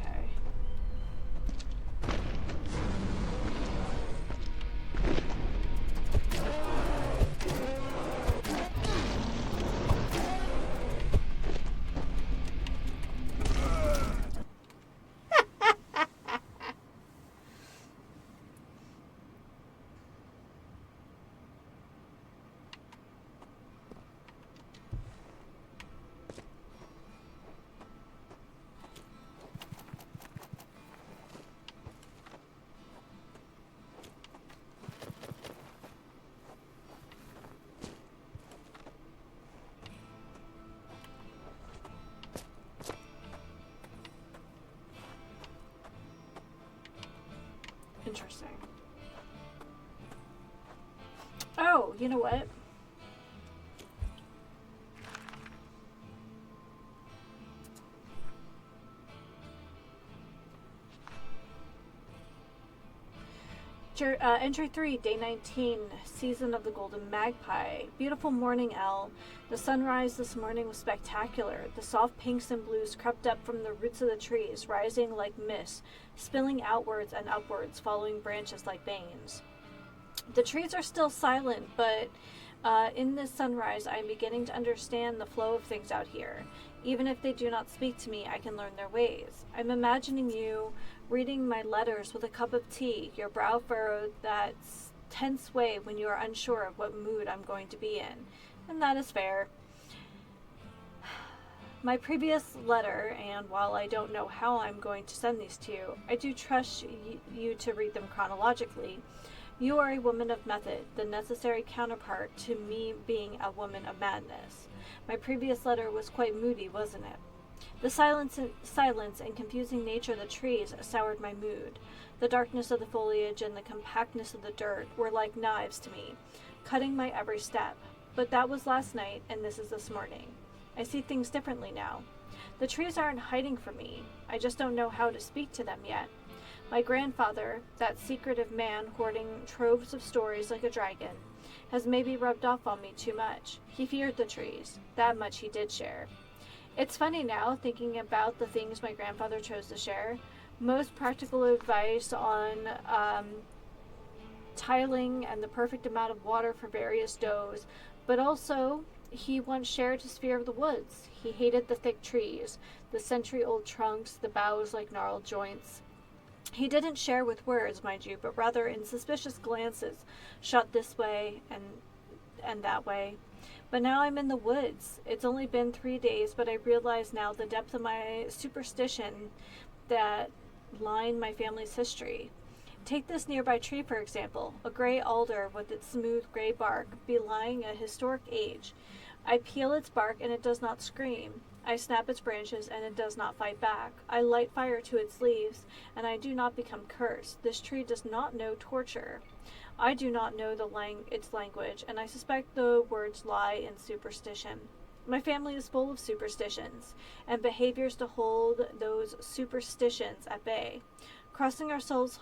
Interesting. Oh, you know what? Entry 3, Day 19, Season of the Golden Magpie. Beautiful morning, Elle. The sunrise this morning was spectacular. The soft pinks and blues crept up from the roots of the trees, rising like mist, spilling outwards and upwards, following branches like veins. The trees are still silent, but in this sunrise, I'm beginning to understand the flow of things out here. Even if they do not speak to me, I can learn their ways. I'm imagining you reading my letters with a cup of tea, your brow furrowed that tense way when you are unsure of what mood I'm going to be in. And that is fair. My previous letter, and while I don't know how I'm going to send these to you, I do trust you to read them chronologically. You are a woman of method, the necessary counterpart to me being a woman of madness. My previous letter was quite moody, wasn't it? The silence and confusing nature of the trees soured my mood. The darkness of the foliage and the compactness of the dirt were like knives to me, cutting my every step. But that was last night, and this is this morning. I see things differently now. The trees aren't hiding from me. I just don't know how to speak to them yet. My grandfather, that secretive man hoarding troves of stories like a dragon, has maybe rubbed off on me too much. He feared the trees. That much he did share. It's funny now, thinking about the things my grandfather chose to share. Most practical advice on tiling and the perfect amount of water for various doughs, but also he once shared his fear of the woods. He hated the thick trees, the century-old trunks, the boughs like gnarled joints. He didn't share with words, mind you, but rather in suspicious glances, shot this way and that way. But now I'm in the woods. It's only been 3 days, but I realize now the depth of my superstition that line my family's history. Take this nearby tree, for example, a gray alder with its smooth gray bark belying a historic age. I peel its bark and it does not scream. I snap its branches and it does not fight back. I light fire to its leaves and I do not become cursed. This tree does not know torture. I do not know its language, and I suspect the words lie in superstition. My family is full of superstitions and behaviors to hold those superstitions at bay. Crossing ourselves,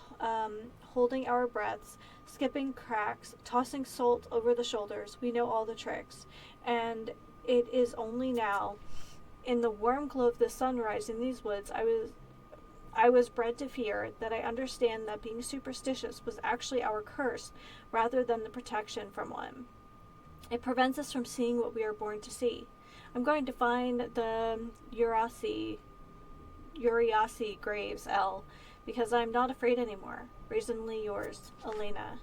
holding our breaths, skipping cracks, tossing salt over the shoulders, we know all the tricks. And it is only now, in the warm glow of the sunrise in these woods, I was bred to fear, that I understand that being superstitious was actually our curse rather than the protection from one. It prevents us from seeing what we are born to see. I'm going to find the Uriasi graves, L, because I'm not afraid anymore. Reasonably yours, Elena.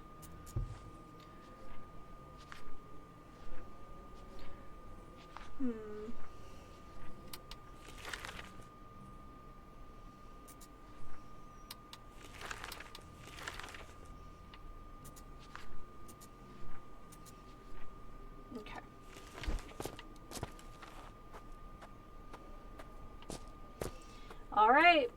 Okay. All right.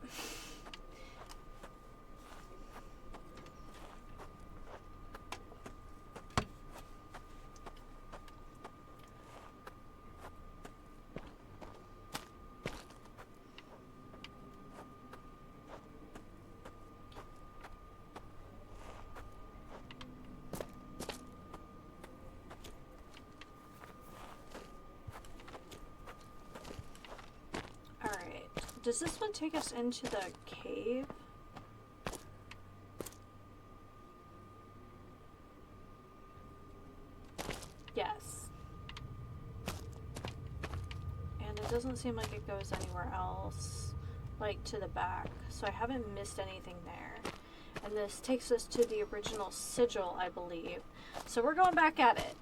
Does this one take us into the cave? Yes. And it doesn't seem like it goes anywhere else, like to the back. So I haven't missed anything there. And this takes us to the original sigil, I believe. So we're going back at it.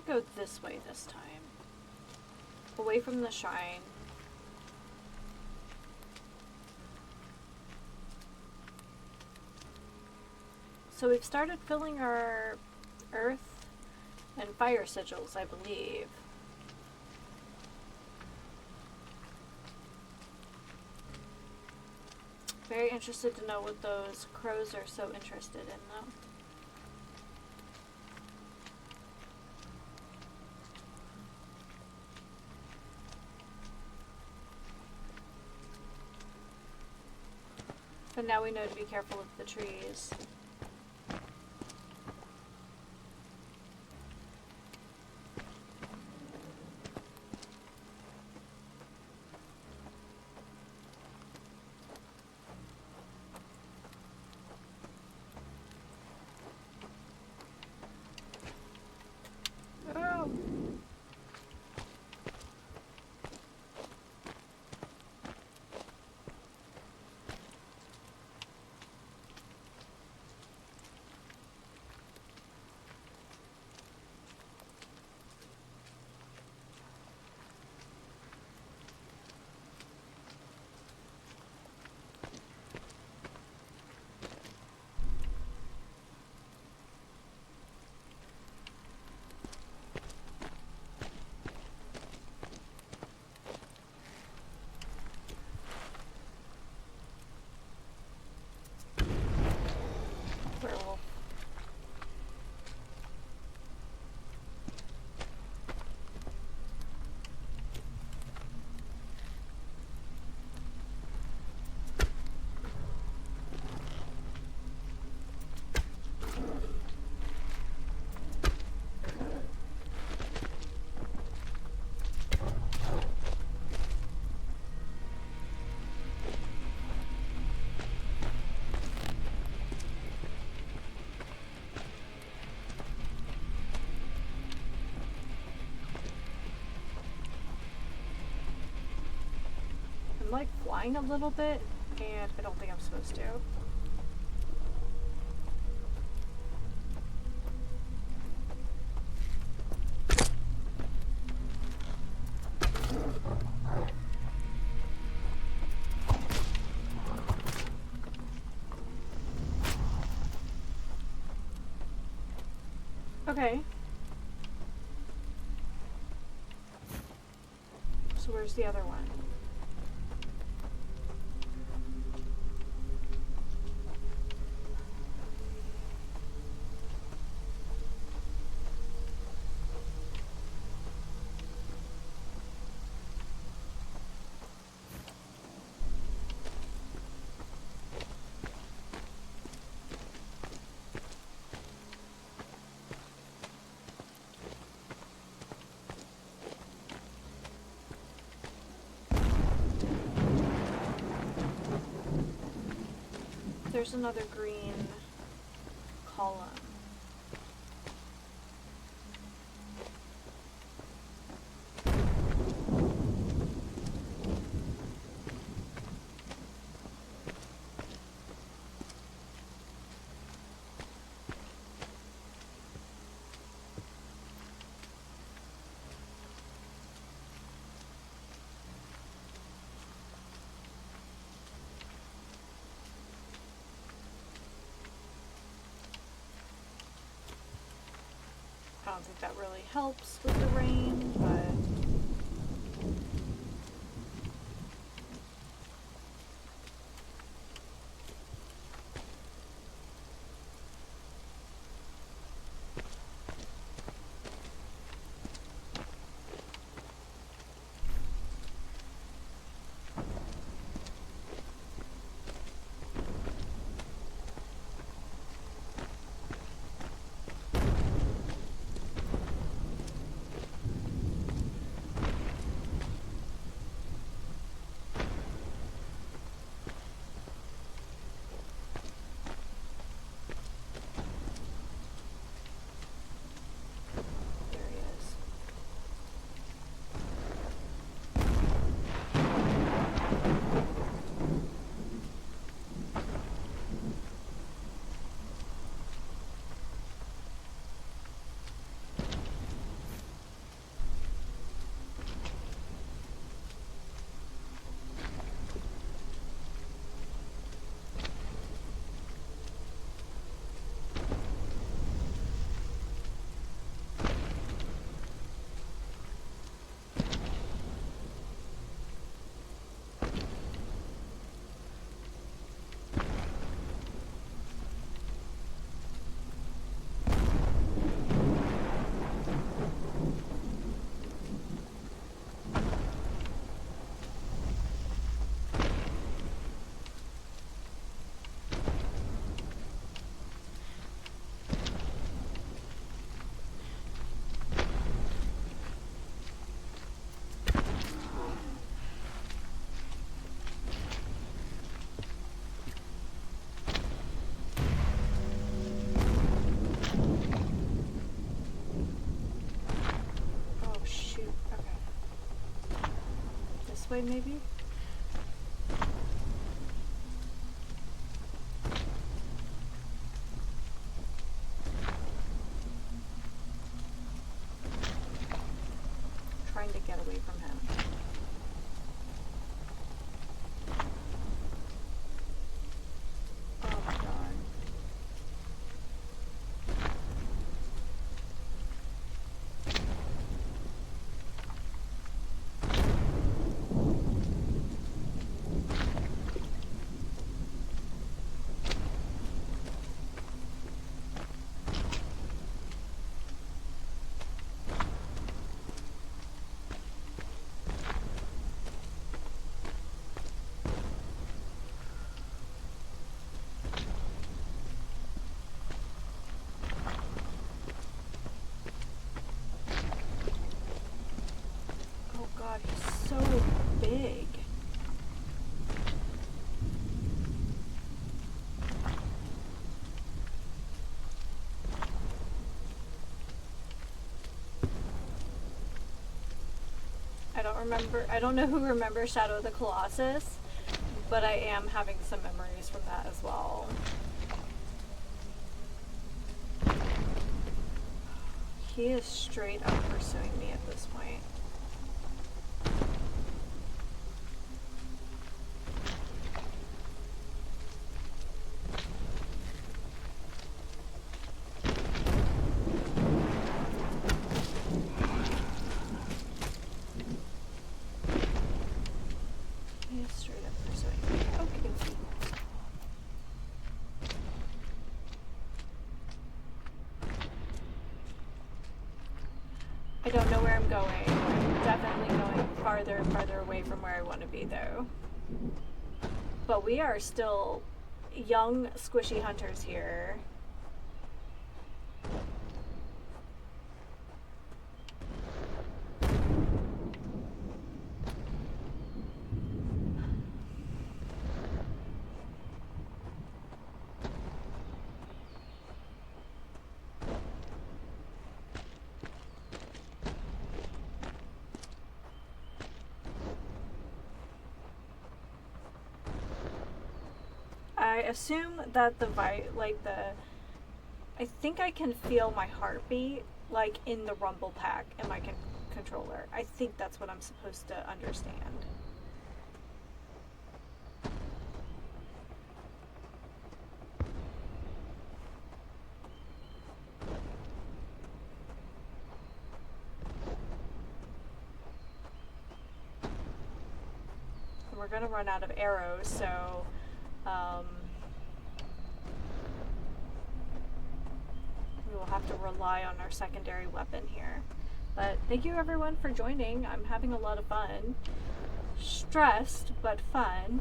Go this way this time. Away from the shrine. So we've started filling our earth and fire sigils, I believe. Very interested to know what those crows are so interested in, though. But now we know to be careful of the trees. Oh. Werewolf. Like flying a little bit, and I don't think I'm supposed to. Okay. So where's the other one? there's another green column. I don't think that really helps with the rain, but there he is. Oh shoot, okay. This way maybe? Trying to get away from him. Oh my god. Oh god, he's so big. I don't know who remembers Shadow of the Colossus, but I am having some memories from that as well. He is straight up pursuing me at this point. He is straight up pursuing me. Okay. I don't know where I'm going. I'm definitely going farther and farther away from where I want to be, though. But we are still young, squishy hunters here. assume that I think I can feel my heartbeat like in the rumble pack in my controller. I think that's what I'm supposed to understand. We're gonna run out of arrows, so we will have to rely on our secondary weapon here. But thank you everyone for joining. I'm having a lot of fun. Stressed, but fun.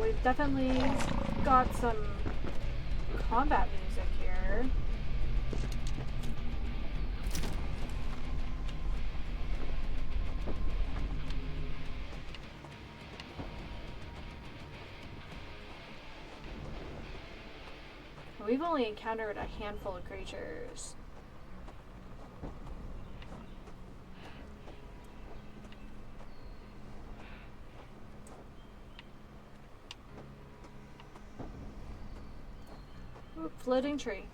We've definitely got some combat music here. We've only encountered a handful of creatures. Ooh, floating tree.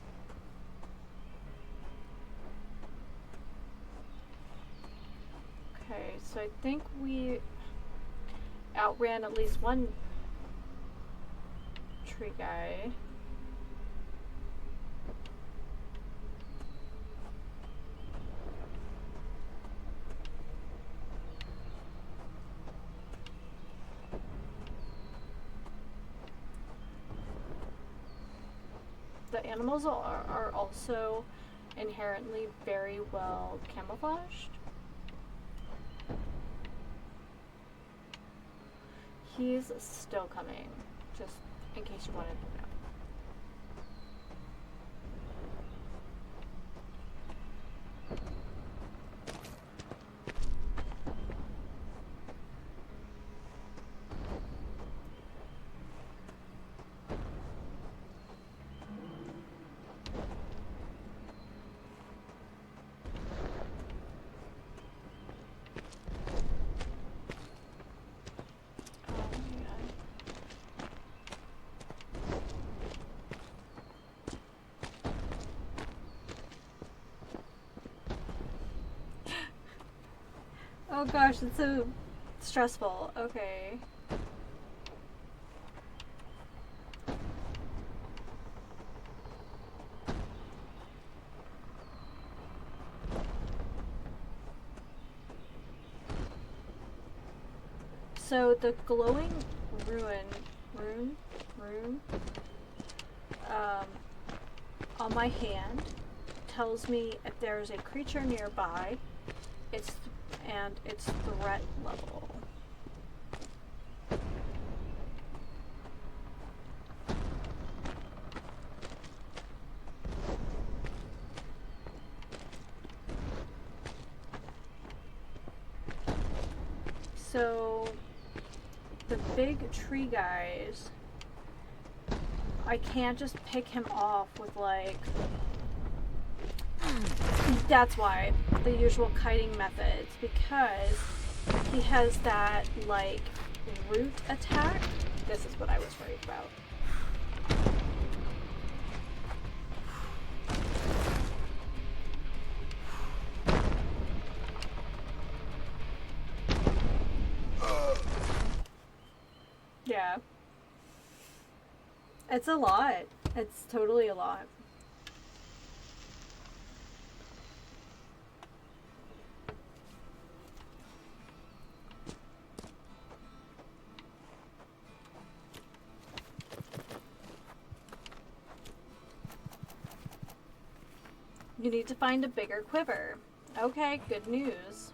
Okay, so I think we outran at least one tree guy. The animals are also inherently very well camouflaged. He's still coming, just in case you wanted to know. Oh gosh, it's so stressful. Okay. So the glowing rune on my hand tells me if there's a creature nearby, its threat level. So the big tree guys, I can't just pick him off with like, that's why the usual kiting methods, because he has that like root attack. This is what I was worried about. Yeah. It's a lot. It's totally a lot. You need to find a bigger quiver. Okay, good news.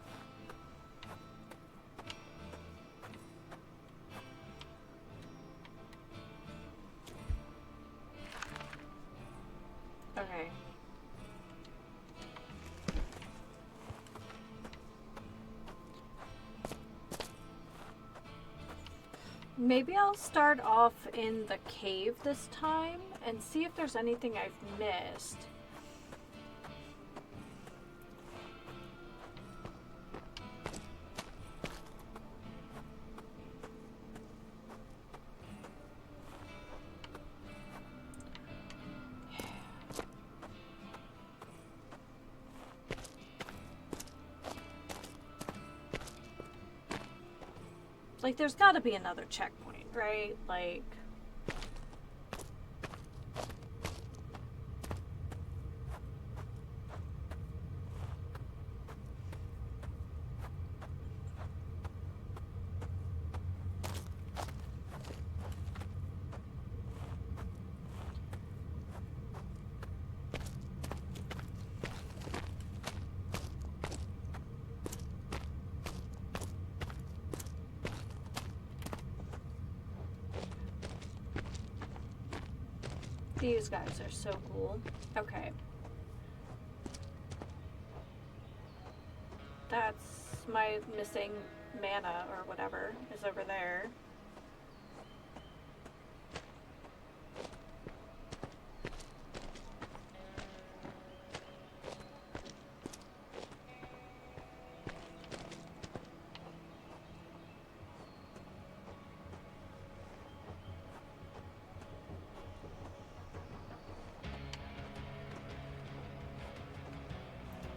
Maybe I'll start off in the cave this time and see if there's anything I've missed. Like, there's gotta be another checkpoint, right? Like... These guys are so cool. Okay. That's my missing mana or whatever is over there.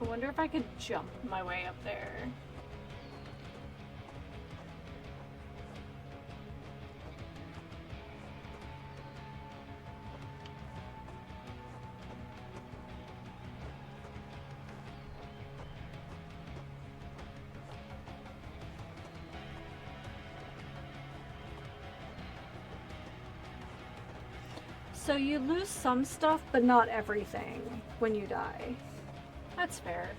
I wonder if I could jump my way up there. So you lose some stuff, but not everything when you die. That's fair.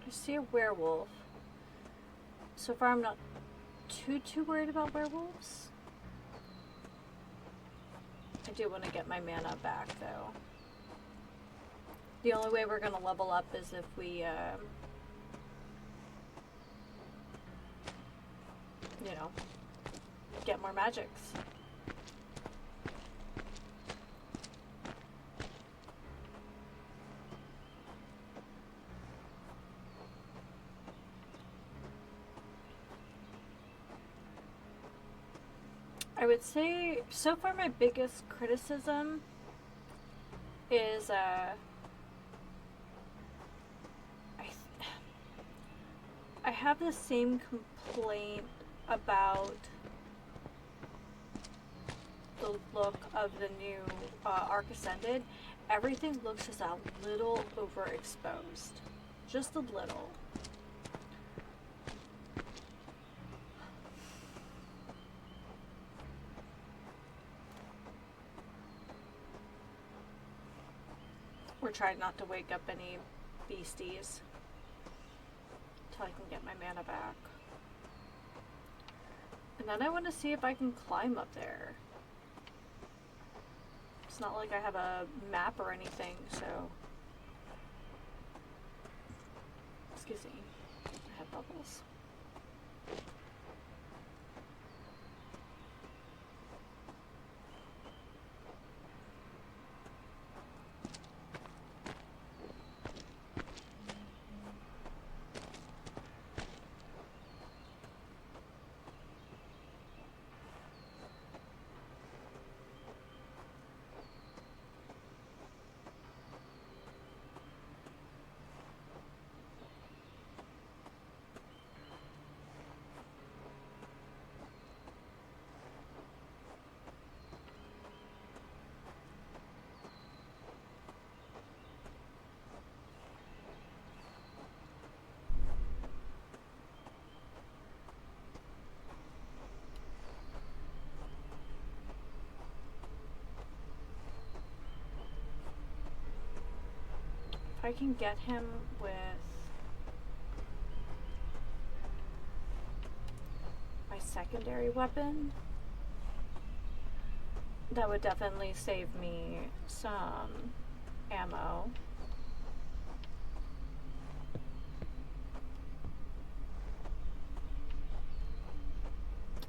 I see a werewolf. So far I'm not too worried about werewolves. I do want to get my mana back though. The only way we're gonna level up is if we you know, get more magics. I would say, so far my biggest criticism is, I have the same complaint about the look of the new Arc Ascended. Everything looks just a little overexposed. Just a little. We're trying not to wake up any beasties until I can get my mana back. And then I want to see if I can climb up there. It's not like I have a map or anything, so... Excuse me. I have bubbles. I can get him with my secondary weapon, that would definitely save me some ammo.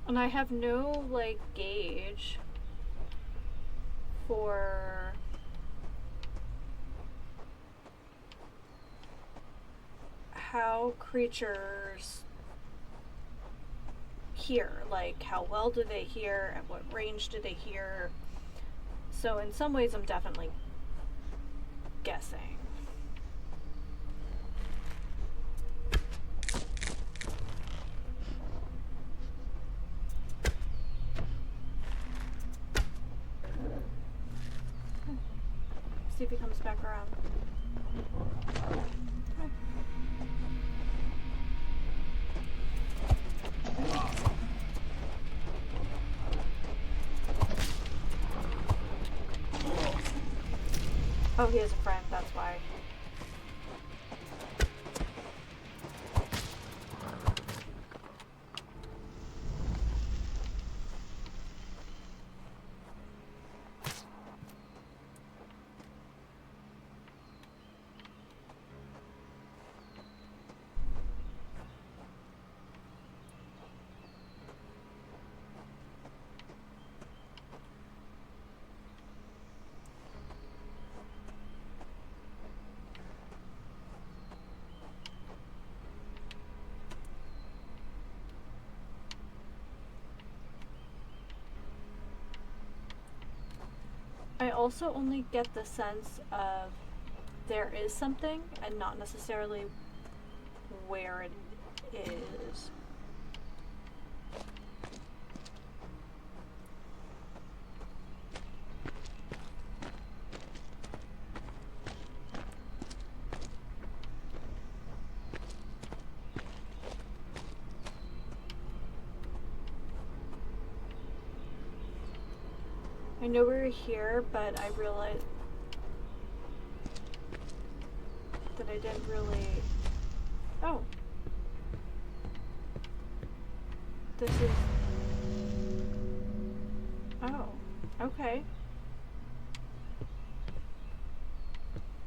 And I have no, like, gauge for how creatures hear. Like, how well do they hear, and what range do they hear? So in some ways I'm definitely guessing. See if he comes back around. Oh, he has a friend, that's why. I also only get the sense of there is something and not necessarily where it is. I know we're here, but I realized that I didn't really... Oh. This is... Oh. Okay.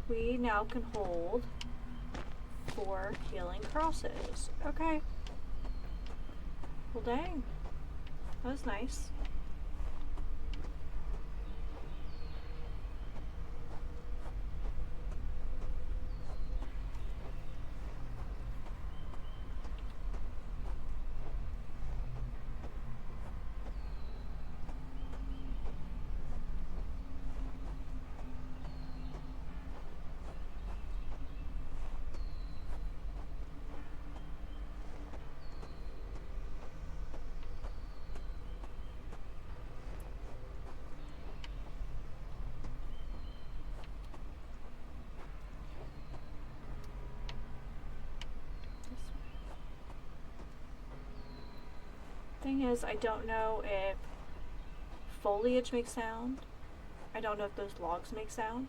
We now can hold 4 healing crosses. Okay. Well, dang. That was nice. Thing is, I don't know if foliage makes sound. I don't know if those logs make sound.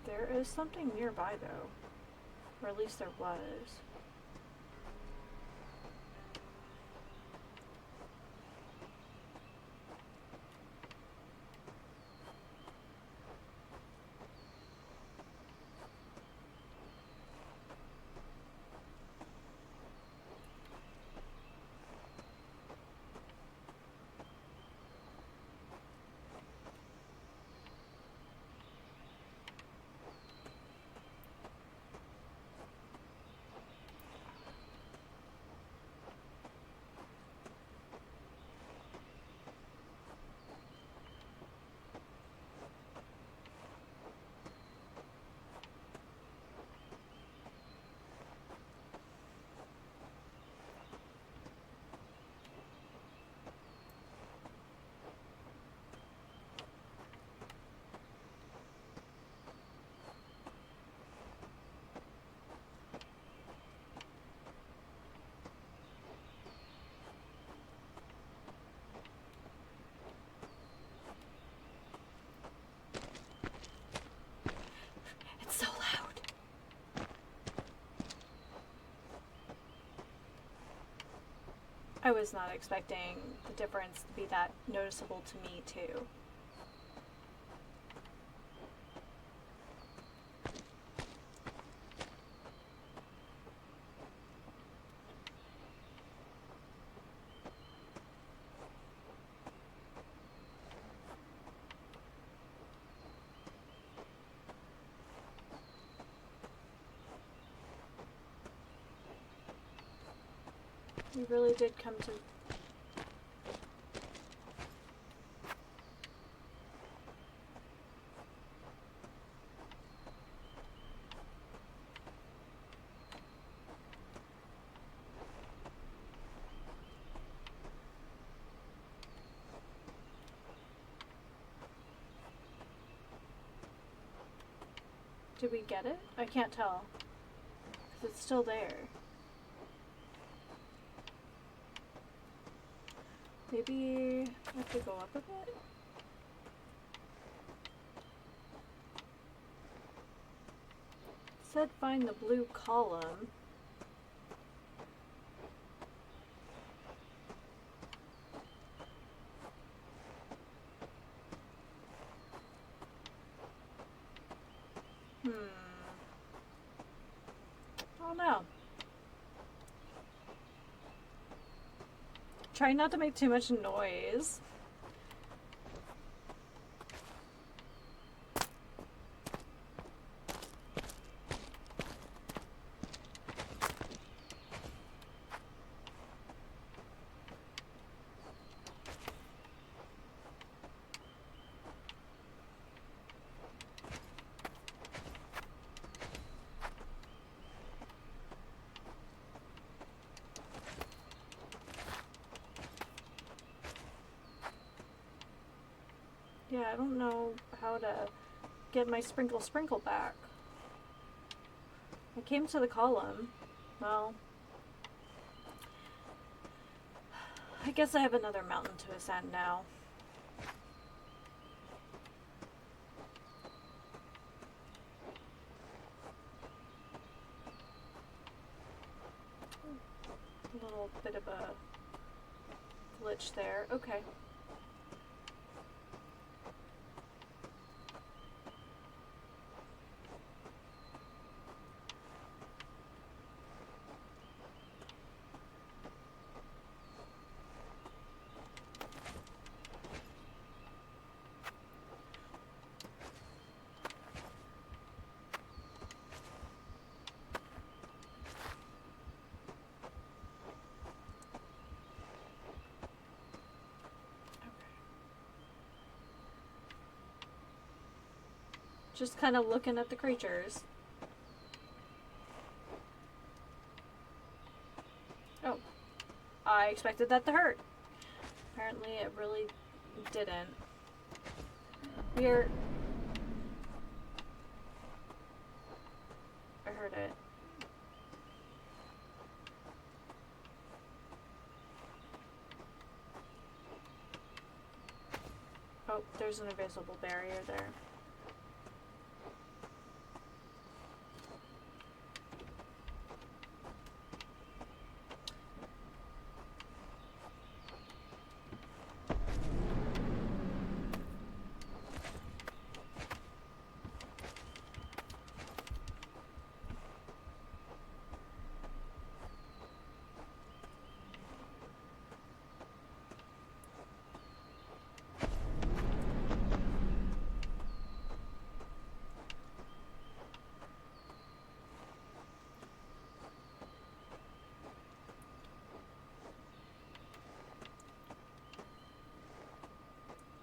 There is something nearby though. Or at least there was. I was not expecting the difference to be that noticeable to me, too. We really did come to... Did we get it? I can't tell. 'Cause it's still there. Maybe I have to go up a bit? It said find the blue column. Oh no. Try not to make too much noise. Yeah, I don't know how to get my sprinkle back. I came to the column. Well, I guess I have another mountain to ascend now. A little bit of a glitch there. Okay. Just kind of looking at the creatures. Oh. I expected that to hurt. Apparently it really didn't. We're... I heard it. Oh, there's an invisible barrier there.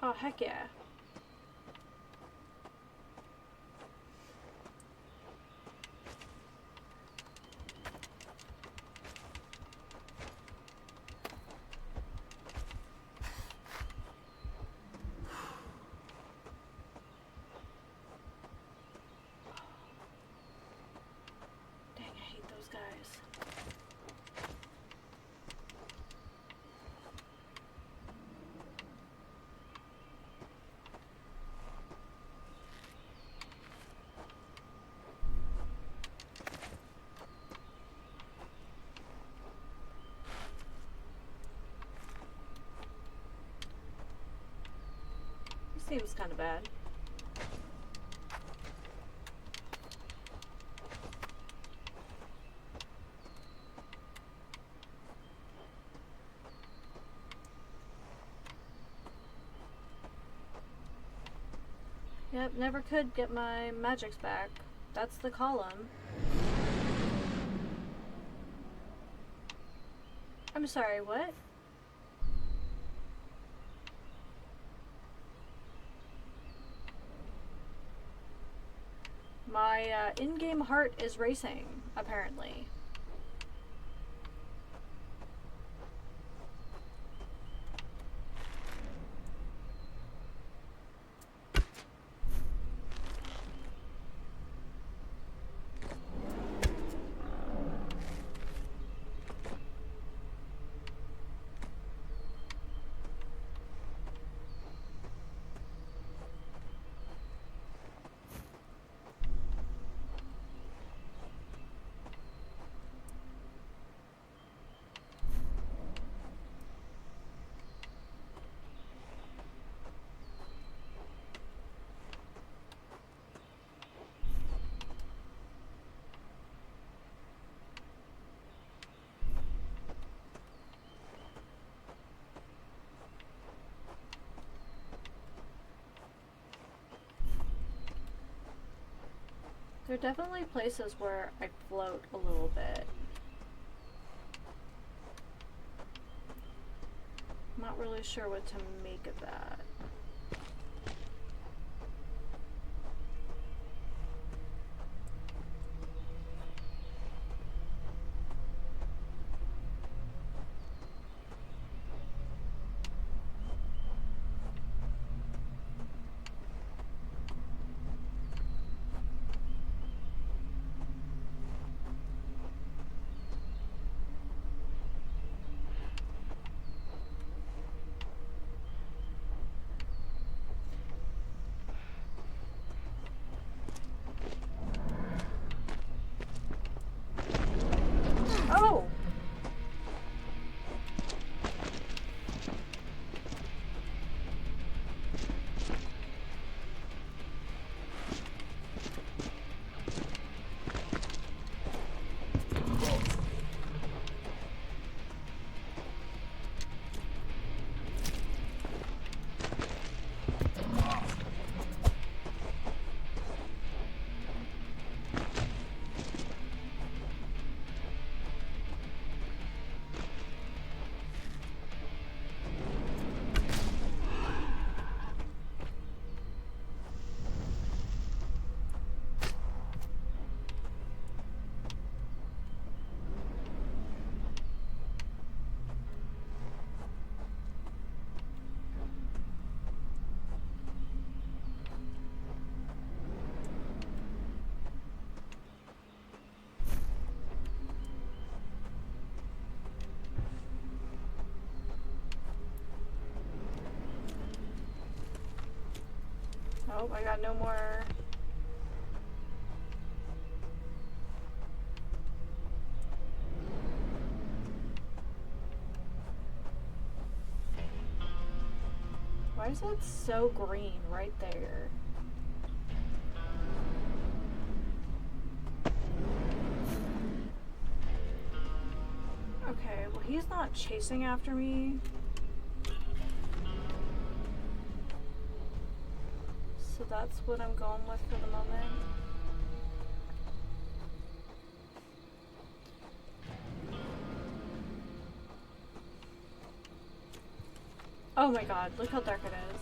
Oh, heck yeah. Dang, I hate those guys. seems kind of bad. Yep, never could get my magics back. That's the column. I'm sorry, what? My in-game heart is racing, apparently. There are definitely places where I float a little bit. I'm not really sure what to make of that. Oh! Oh, I got no more. Why is it so green right there? Okay, well he's not chasing after me. So that's what I'm going with for the moment. Oh my god, look how dark it is.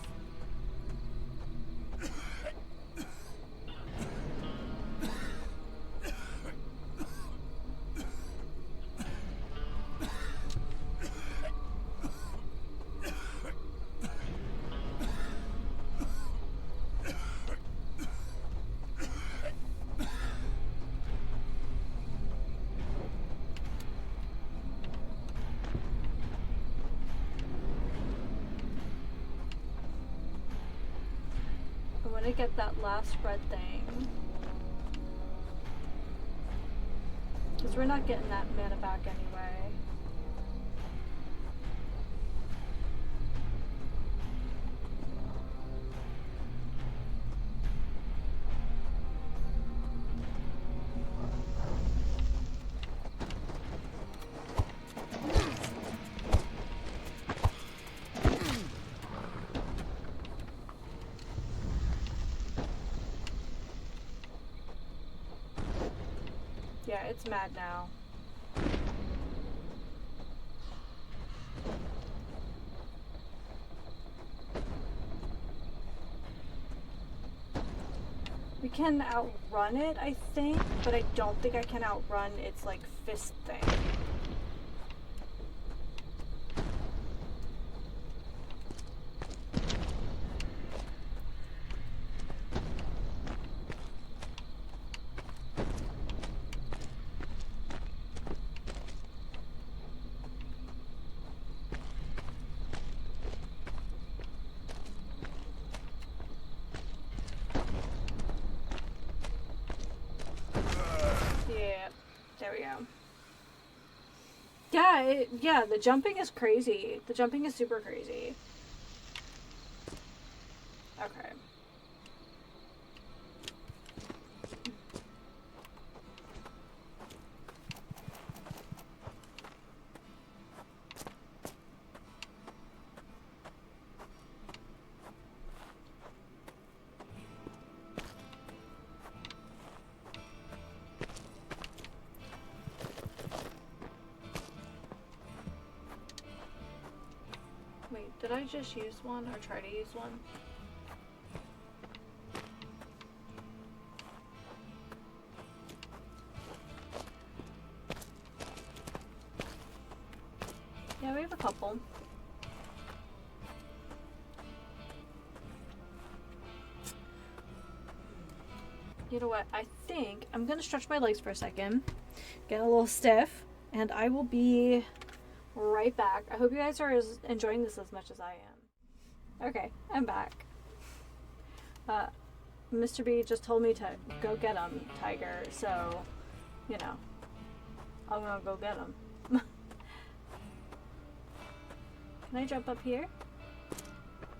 To get that last red thing, because we're not getting that mana back anyway. Yeah, it's mad now. We can outrun it, I think, but I don't think I can outrun its, like, fist thing. Yeah, the jumping is crazy. The jumping is super crazy. Okay. Wait, did I just use one or try to use one? Yeah, we have a couple. You know what? I think I'm gonna stretch my legs for a second, get a little stiff, and I will be right back. I hope you guys are enjoying this as much as I am. Okay, I'm back. Mr. B just told me to go get him, Tiger, so, you know, I'm gonna go get him. Can I jump up here?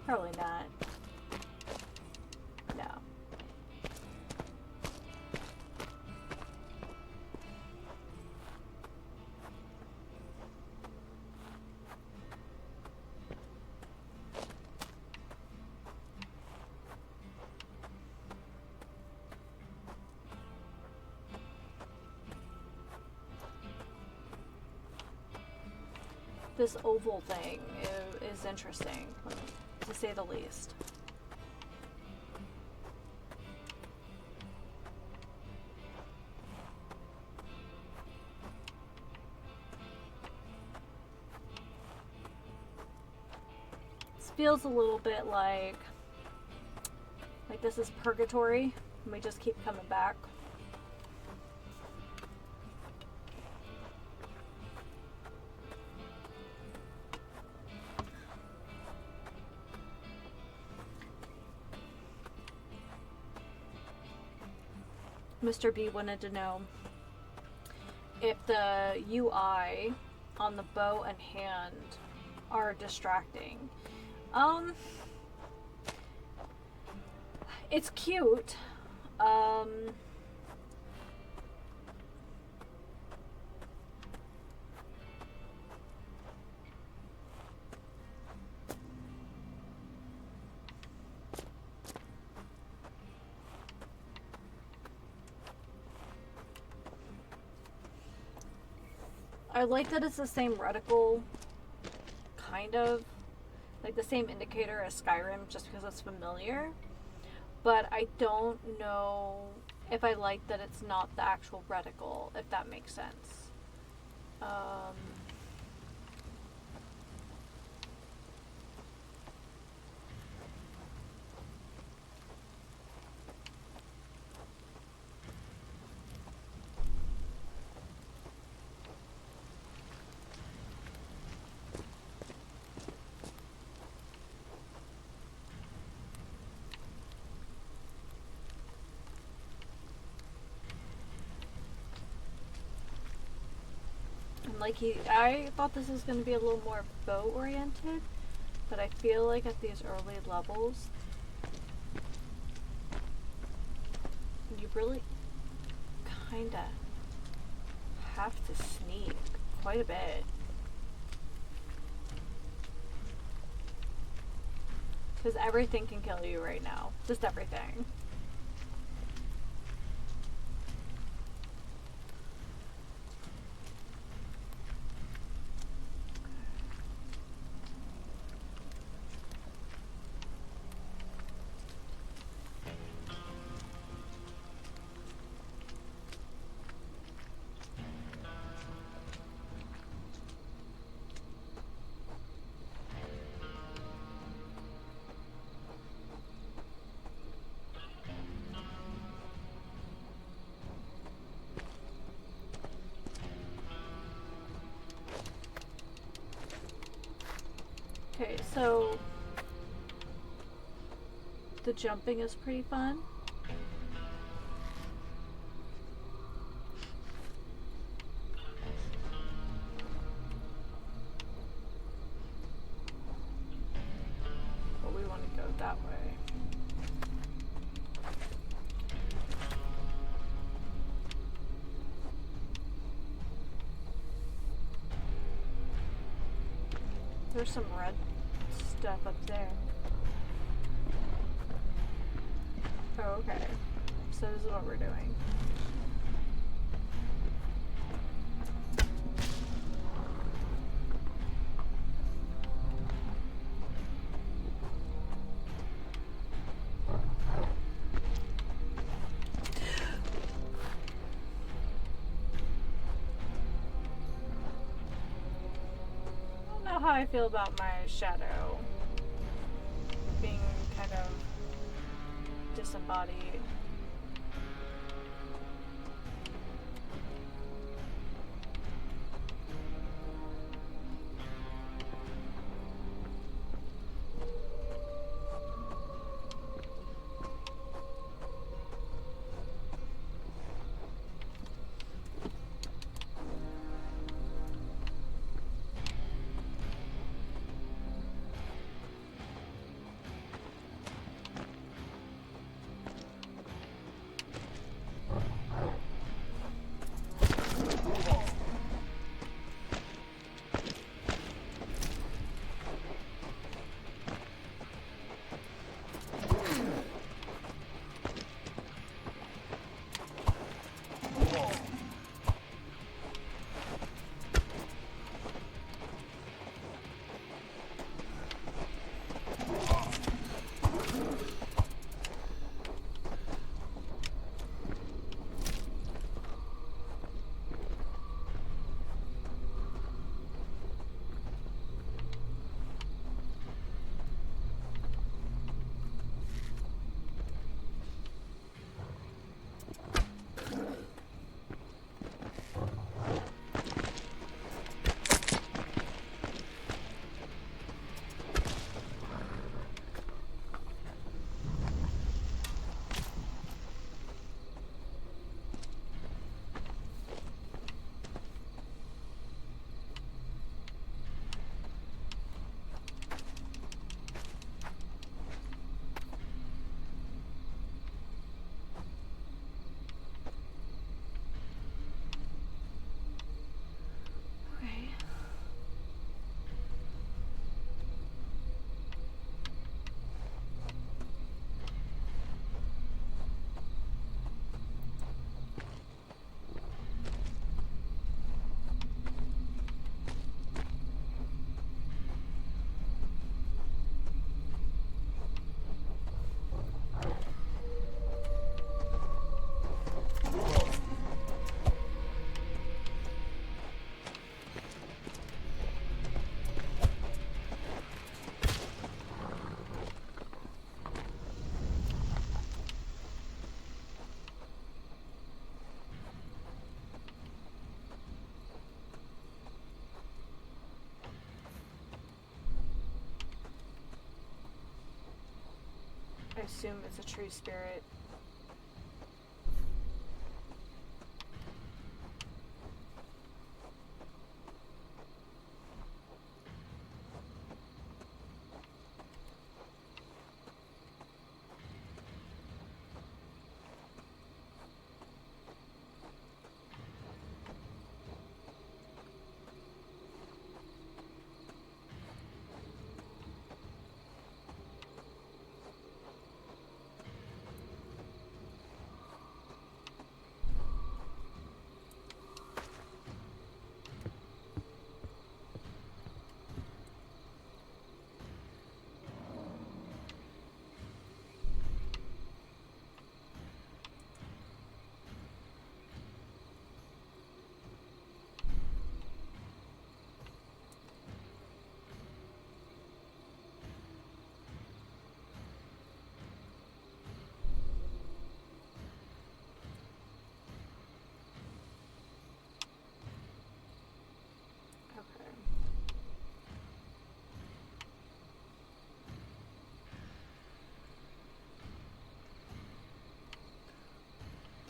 Probably not. No. This oval thing is interesting, to say the least. This feels a little bit like this is purgatory, and we just keep coming back. Mr. B wanted to know if the UI on the bow and hand are distracting. It's cute. I like that it's the same reticle, kind of, like the same indicator as Skyrim, just because it's familiar. But I don't know if I like that it's not the actual reticle, if that makes sense. I thought this was going to be a little more bow oriented, but I feel like at these early levels, you really kind of have to sneak quite a bit. Because everything can kill you right now. Just everything. So the jumping is pretty fun. But we want to go that way. There's some red stuff up there. Oh, okay. So this is what we're doing. I don't know how I feel about my shadow being kind of disembodied. I assume it's a tree spirit.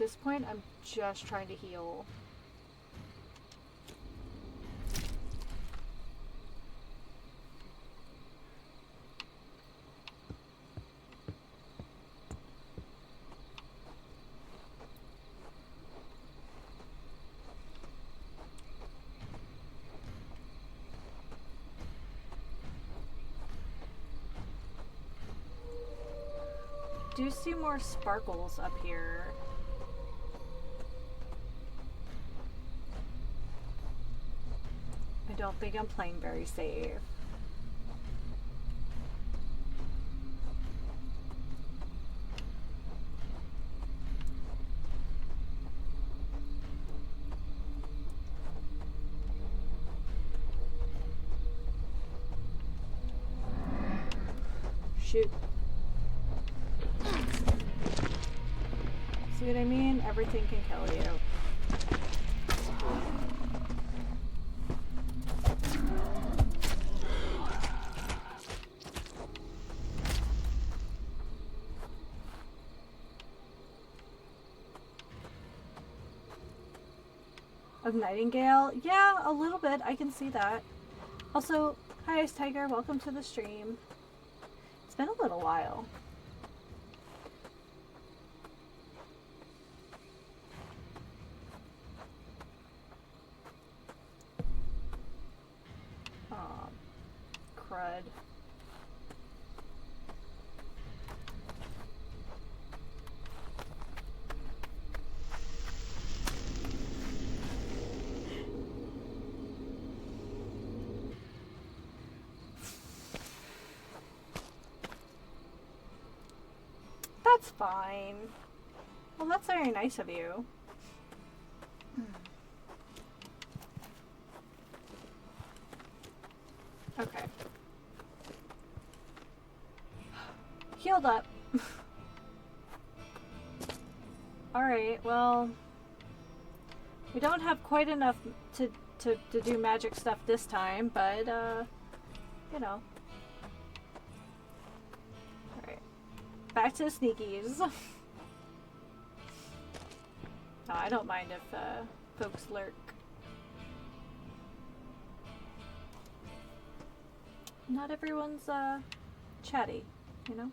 this point, I'm just trying to heal. Do see more sparkles up here. I don't think I'm playing very safe. Shoot. See what I mean? Everything can kill you. Of Nightingale? Yeah, a little bit. I can see that. Also, hi Ice Tiger, welcome to the stream. It's been a little while. Aw, crud. That's fine. Well, that's very nice of you. Okay. Healed up. Alright, well... we don't have quite enough to do magic stuff this time, but, you know. Back to the sneakies. No, I don't mind if folks lurk. Not everyone's chatty, you know?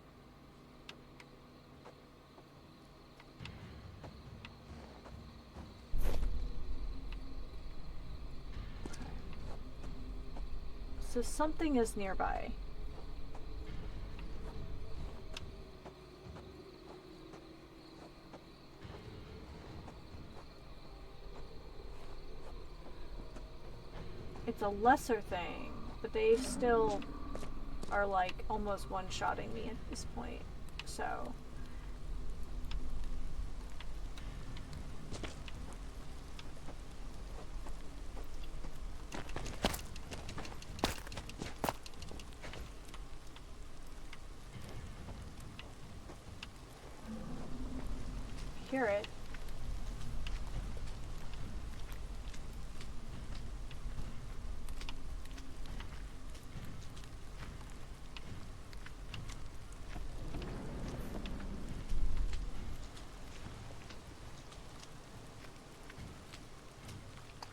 So something is nearby. It's a lesser thing, but they still are like almost one-shotting me at this point, so. Hear it.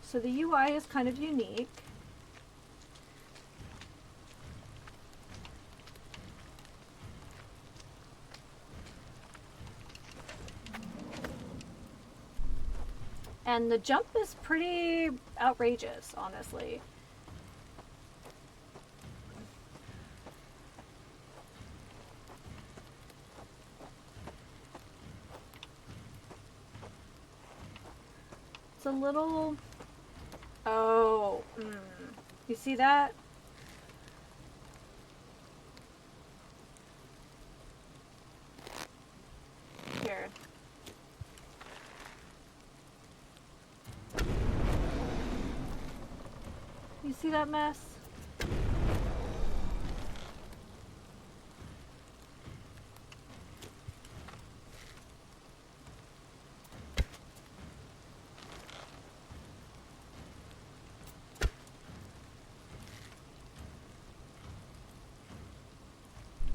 So the UI is kind of unique. And the jump is pretty outrageous, honestly. It's a little... oh, you see that? Here. You see that mess?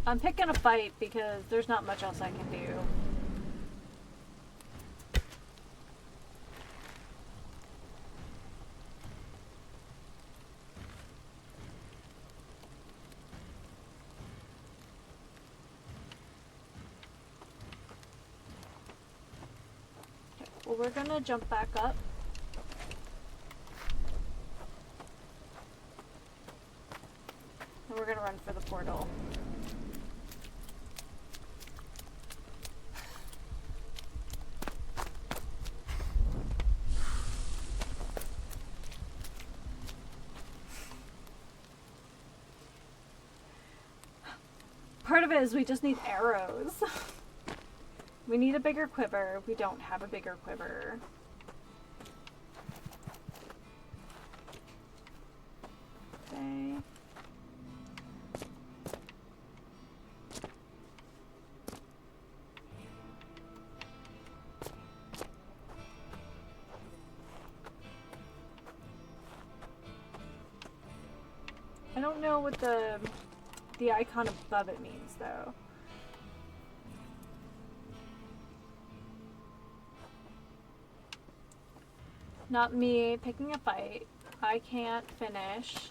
I'm picking a fight because there's not much else I can do. Well, we're gonna jump back up. And we're gonna run for the portal. Part of it is we just need arrows. We need a bigger quiver. We don't have a bigger quiver. Okay. I don't know what the icon above it means, though. Not me picking a fight. I can't finish.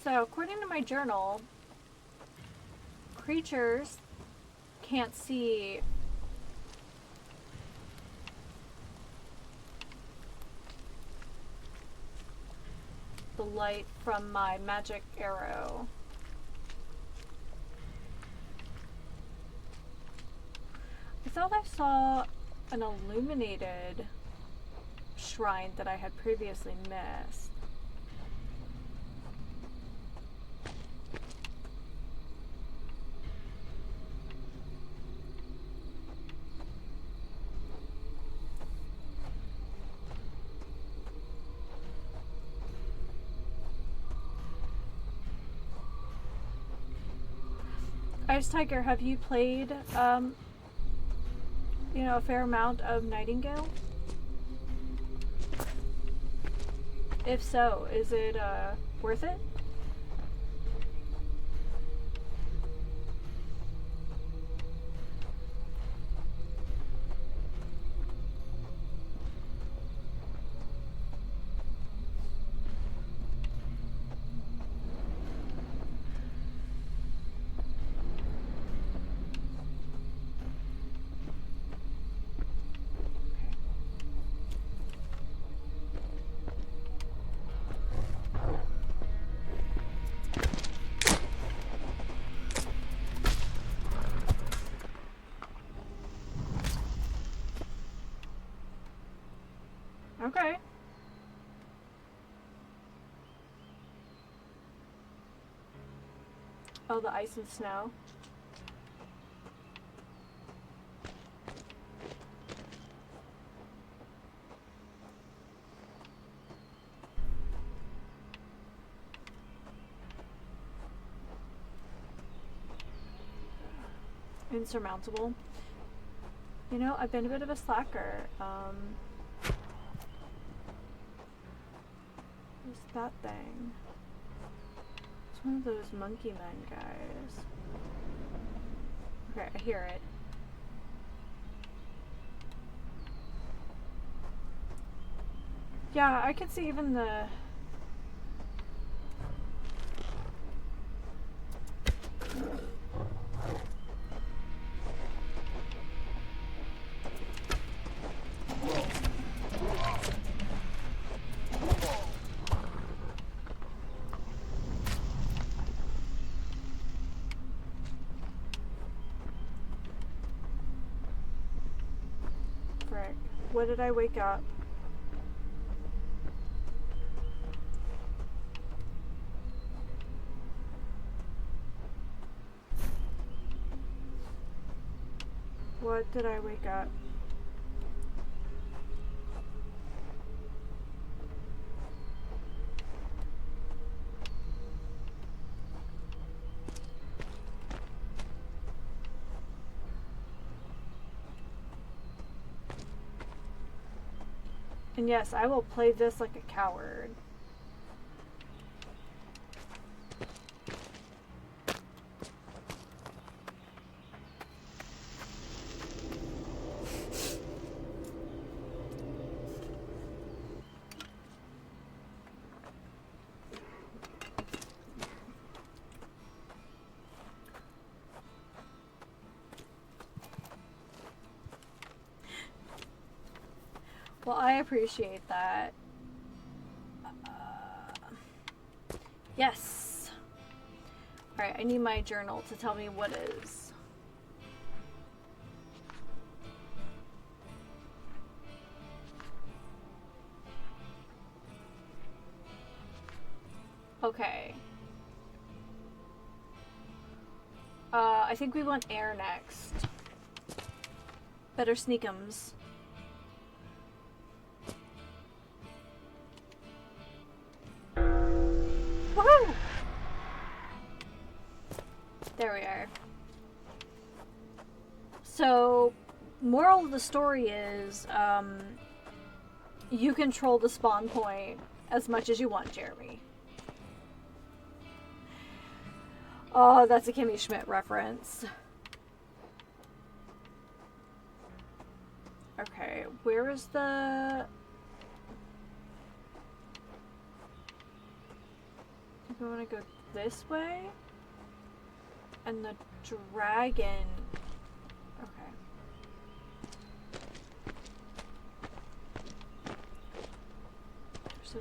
So, according to my journal, creatures can't see the light from my magic arrow. I thought I saw an illuminated shrine that I had previously missed. Ice Tiger, have you played, you know, a fair amount of Nightingale? If so, is it, worth it? Okay. Oh, the ice and snow. Insurmountable. You know, I've been a bit of a slacker. What's that thing? It's one of those monkey men guys. Okay, I hear it. Yeah, I could see even the... Frick. What did I wake up? What did I wake up? And yes, I will play this like a coward. Well, I appreciate that. Yes. Alright, I need my journal to tell me what is. Okay. I think we want air next. Better sneakums. Woohoo! There we are. So, moral of the story is, you control the spawn point as much as you want, Jeremy. Oh, that's a Kimmy Schmidt reference. Okay, where is the... I think I want to go this way. And the dragon... Okay. There's a...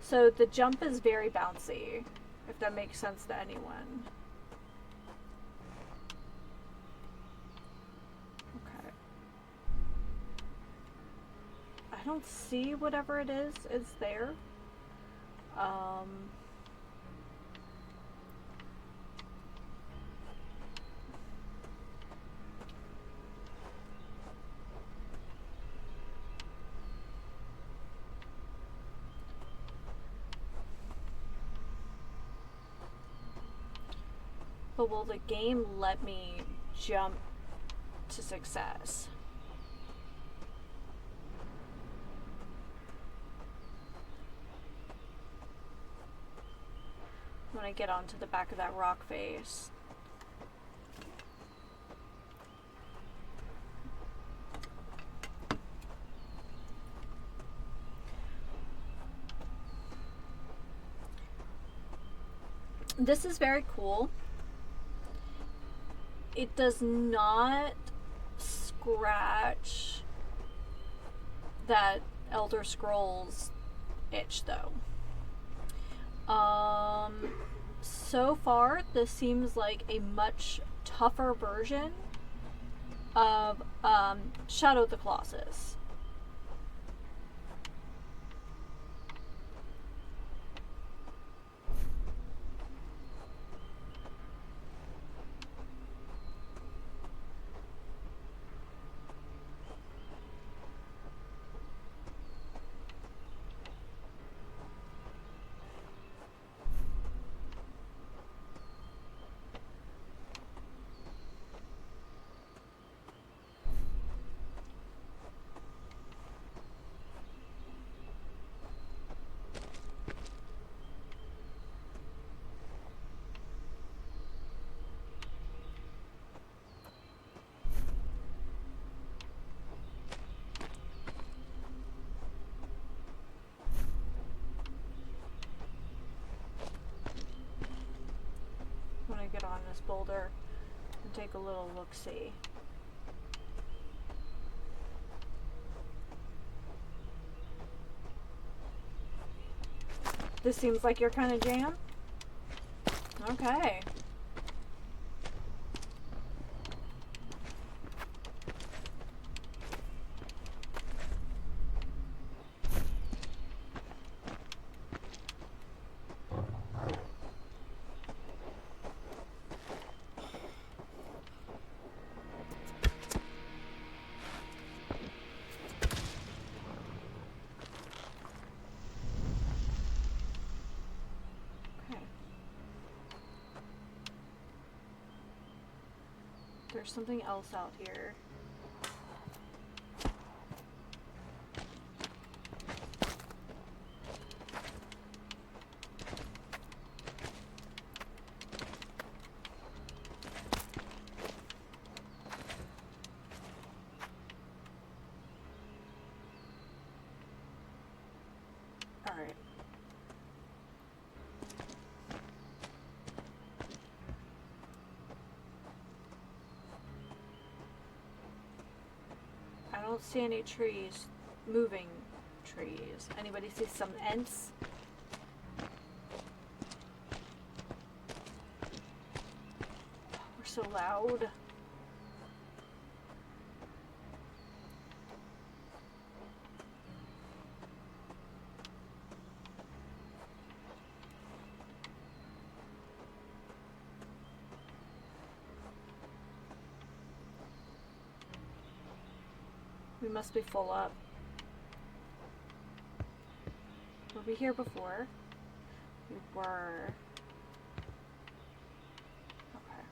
So the jump is very bouncy, if that makes sense to anyone. Okay. I don't see whatever it is there. But will the game let me jump to success? When I get onto the back of that rock face. This is very cool. It does not scratch that Elder Scrolls itch, though. So far, this seems like a much tougher version of Shadow of the Colossus. Get on this boulder and take a little look-see. This seems like your kind of jam? Okay. There's something else out here. don't see any trees. Moving trees. Anybody see some ants? We're so loud. We must be full up. Were we here before? We were. Okay.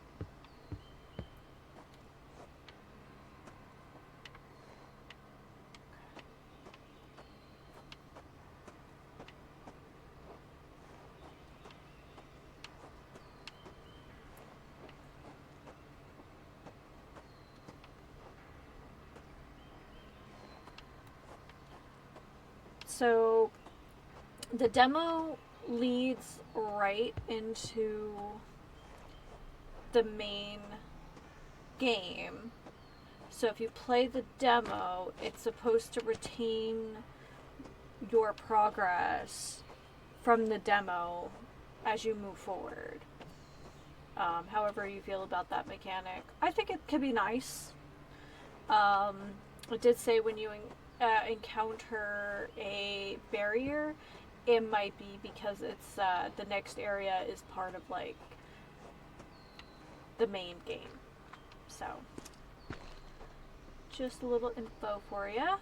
So the demo leads right into the main game. So if you play the demo, it's supposed to retain your progress from the demo as you move forward. However you feel about that mechanic. I think it could be nice. It did say when you encounter a barrier, it might be because it's the next area is part of like the main game. So just a little info for you.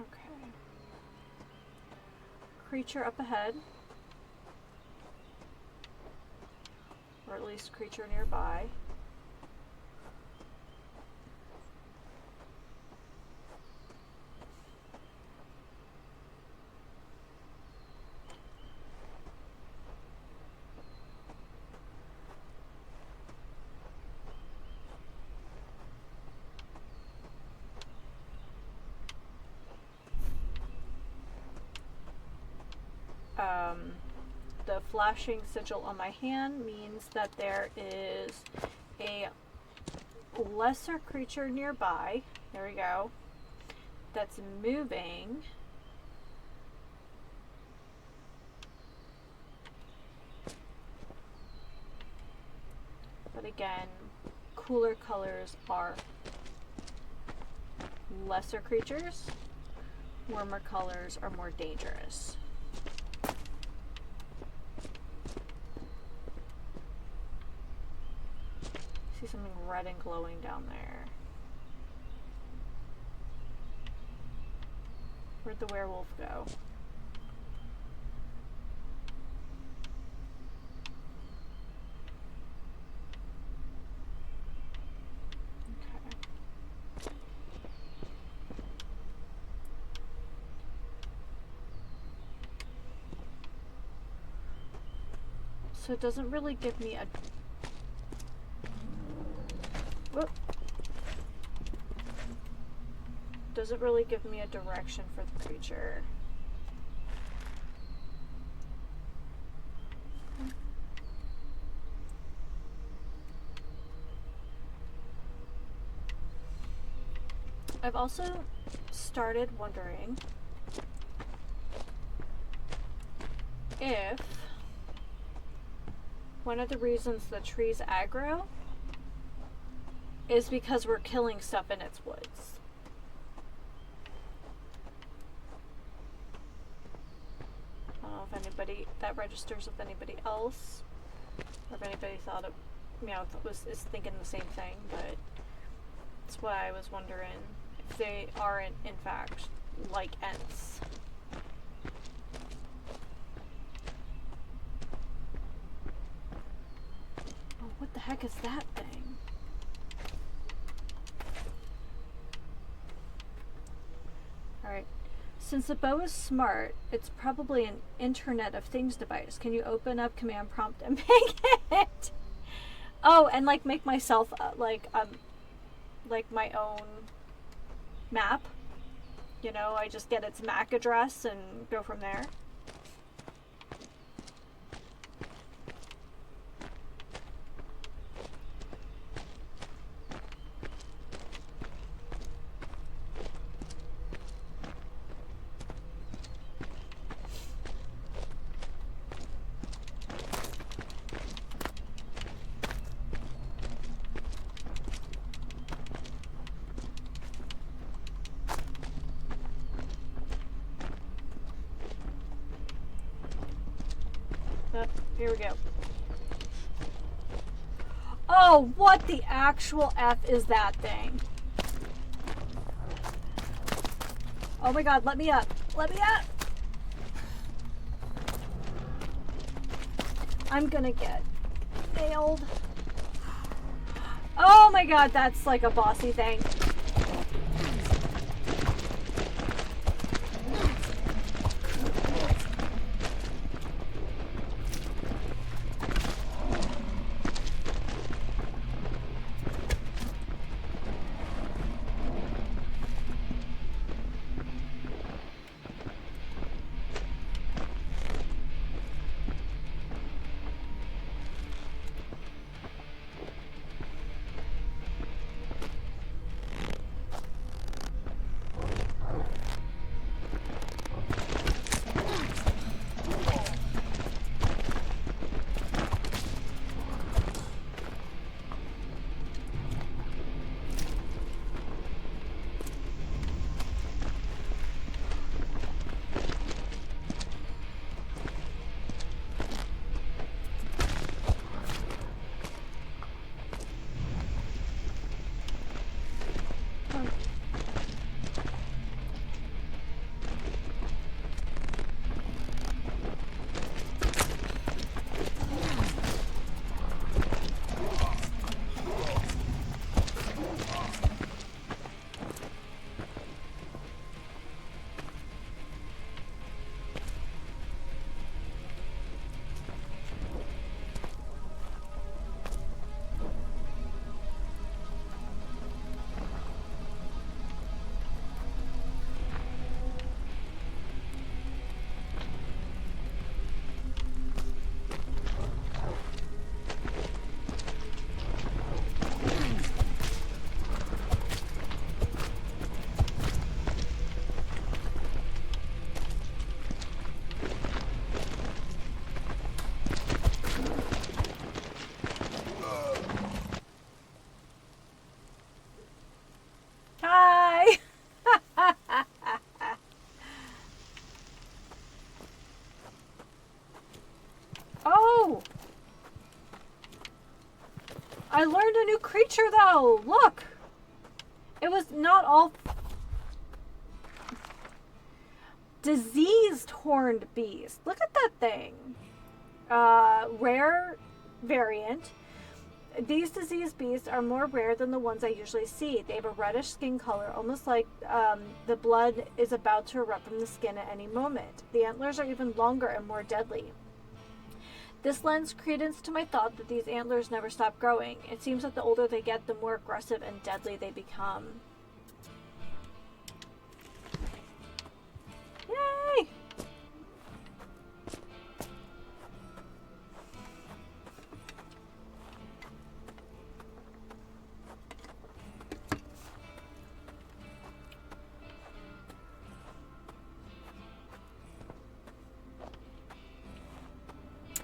Okay. Creature up ahead. Or at least creature nearby. The flashing sigil on my hand means that there is a lesser creature nearby. There we go. That's moving. But again, cooler colors are lesser creatures. Warmer colors are more dangerous. See something red and glowing down there. Where'd the werewolf go? Okay. So it doesn't really give me a doesn't really give me a direction for the creature. I've also started wondering if one of the reasons the tree's aggro is because we're killing stuff in its woods. I don't know if anybody that registers with anybody else, or if anybody thought of, is thinking the same thing, but that's why I was wondering if they aren't in fact like Ents. Oh, what the heck is that thing? Alright. Since the bow is smart, it's probably an Internet of Things device. Can you open up command prompt and make it? Oh, and like make myself like my own map. You know, I just get its MAC address and go from there. Oh, here we go. Oh, what the actual F is that thing? Oh my god, let me up. Let me up! I'm gonna get nailed. Oh my god, that's like a bossy thing. Hi! Oh! I learned a new creature though! Look! It was not all diseased horned beast. Look at that thing. Rare variant. These diseased beasts are more rare than the ones I usually see. They have a reddish skin color, almost like the blood is about to erupt from the skin at any moment. The antlers are even longer and more deadly. This lends credence to my thought that these antlers never stop growing. It seems that the older they get, the more aggressive and deadly they become. Yay!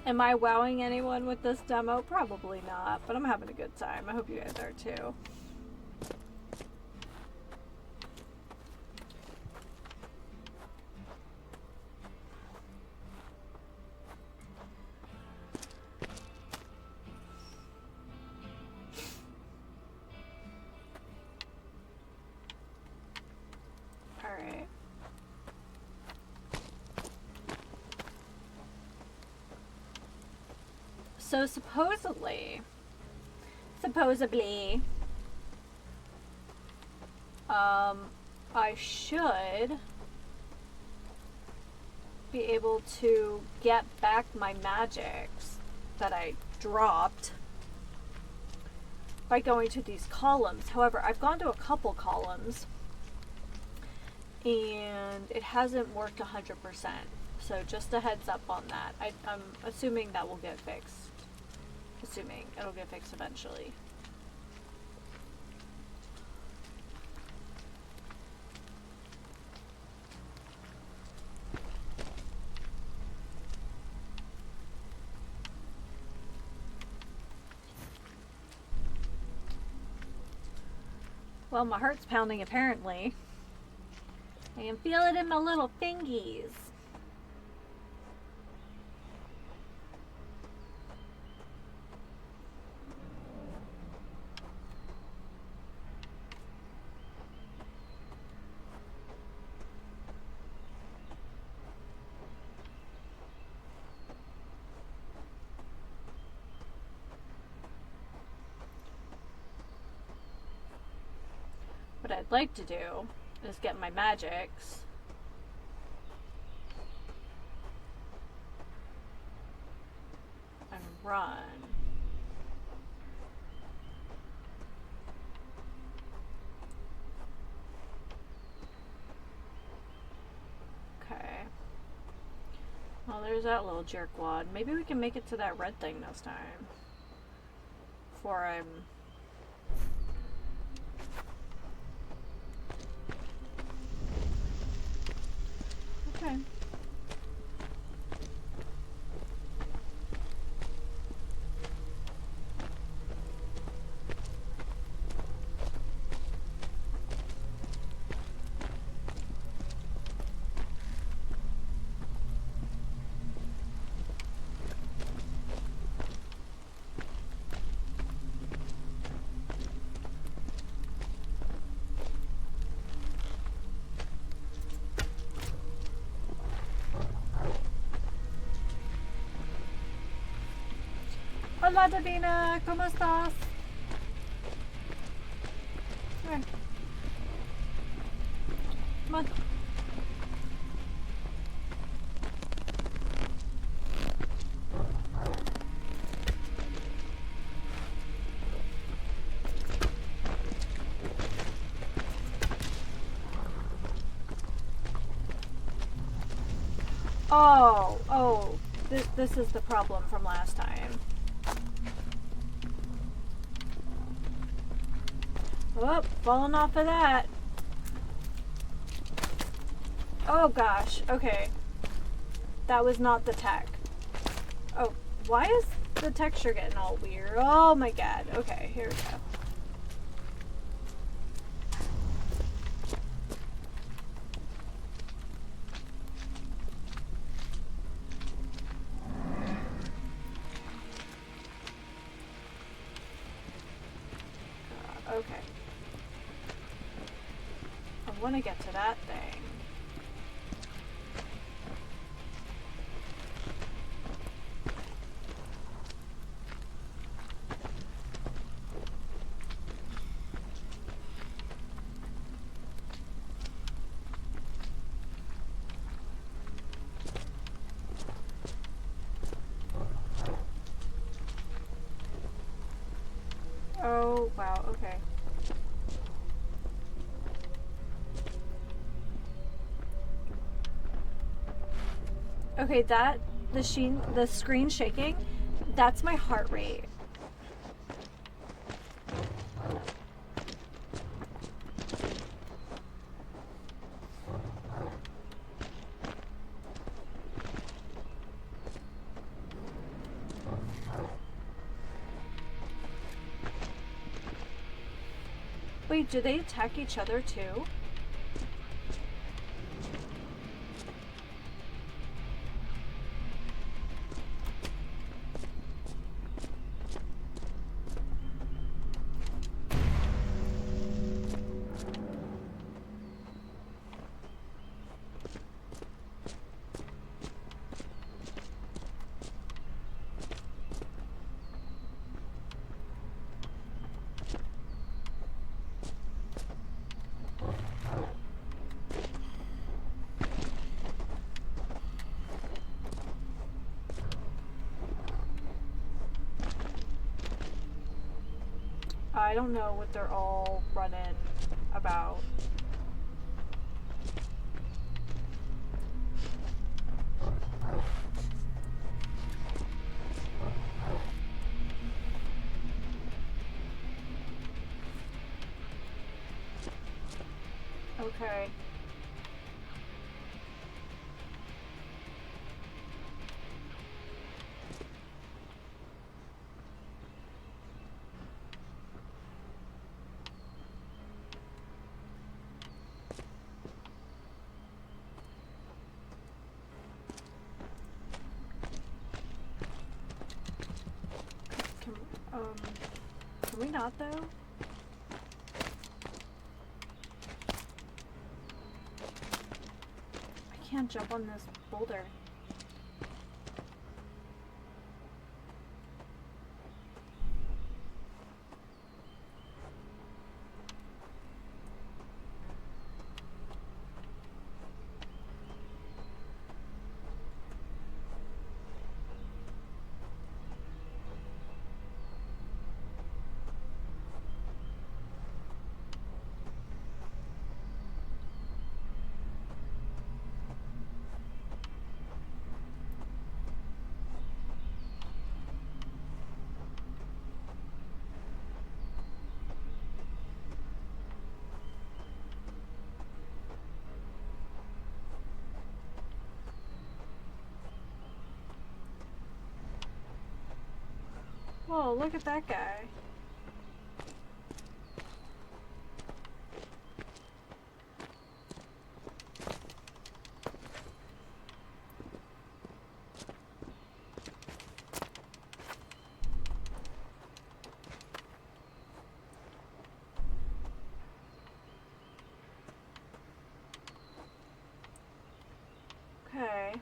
Am I wowing anyone with this demo? Probably not, but I'm having a good time. I hope you guys are too. All right. So supposedly, I should be able to get back my magics that I dropped by going to these columns. However, I've gone to a couple columns and it hasn't worked 100%. So just a heads up on that. I'm assuming that will get fixed. Assuming it'll get fixed eventually. Well, my heart's pounding apparently. I can feel it in my little fingies. I'd like to do is get my magics. And run. Okay. Well, there's that little jerkwad. Maybe we can make it to that red thing this time. Before I'm... Okay. Hola Davina, ¿cómo estás? Come on. Come on. Oh, this is the problem from last time. Oh, falling off of that. Oh gosh, okay. That was not the tech. Oh, why is the texture getting all weird? Oh my god. Okay, here we go. Okay. I want to get to that thing. Oh, wow, okay. Okay, the screen shaking, that's my heart rate. Wait, do they attack each other too? I don't know what they're all running about. Okay. Can we not though? I can't jump on this boulder. Whoa, look at that guy. Okay.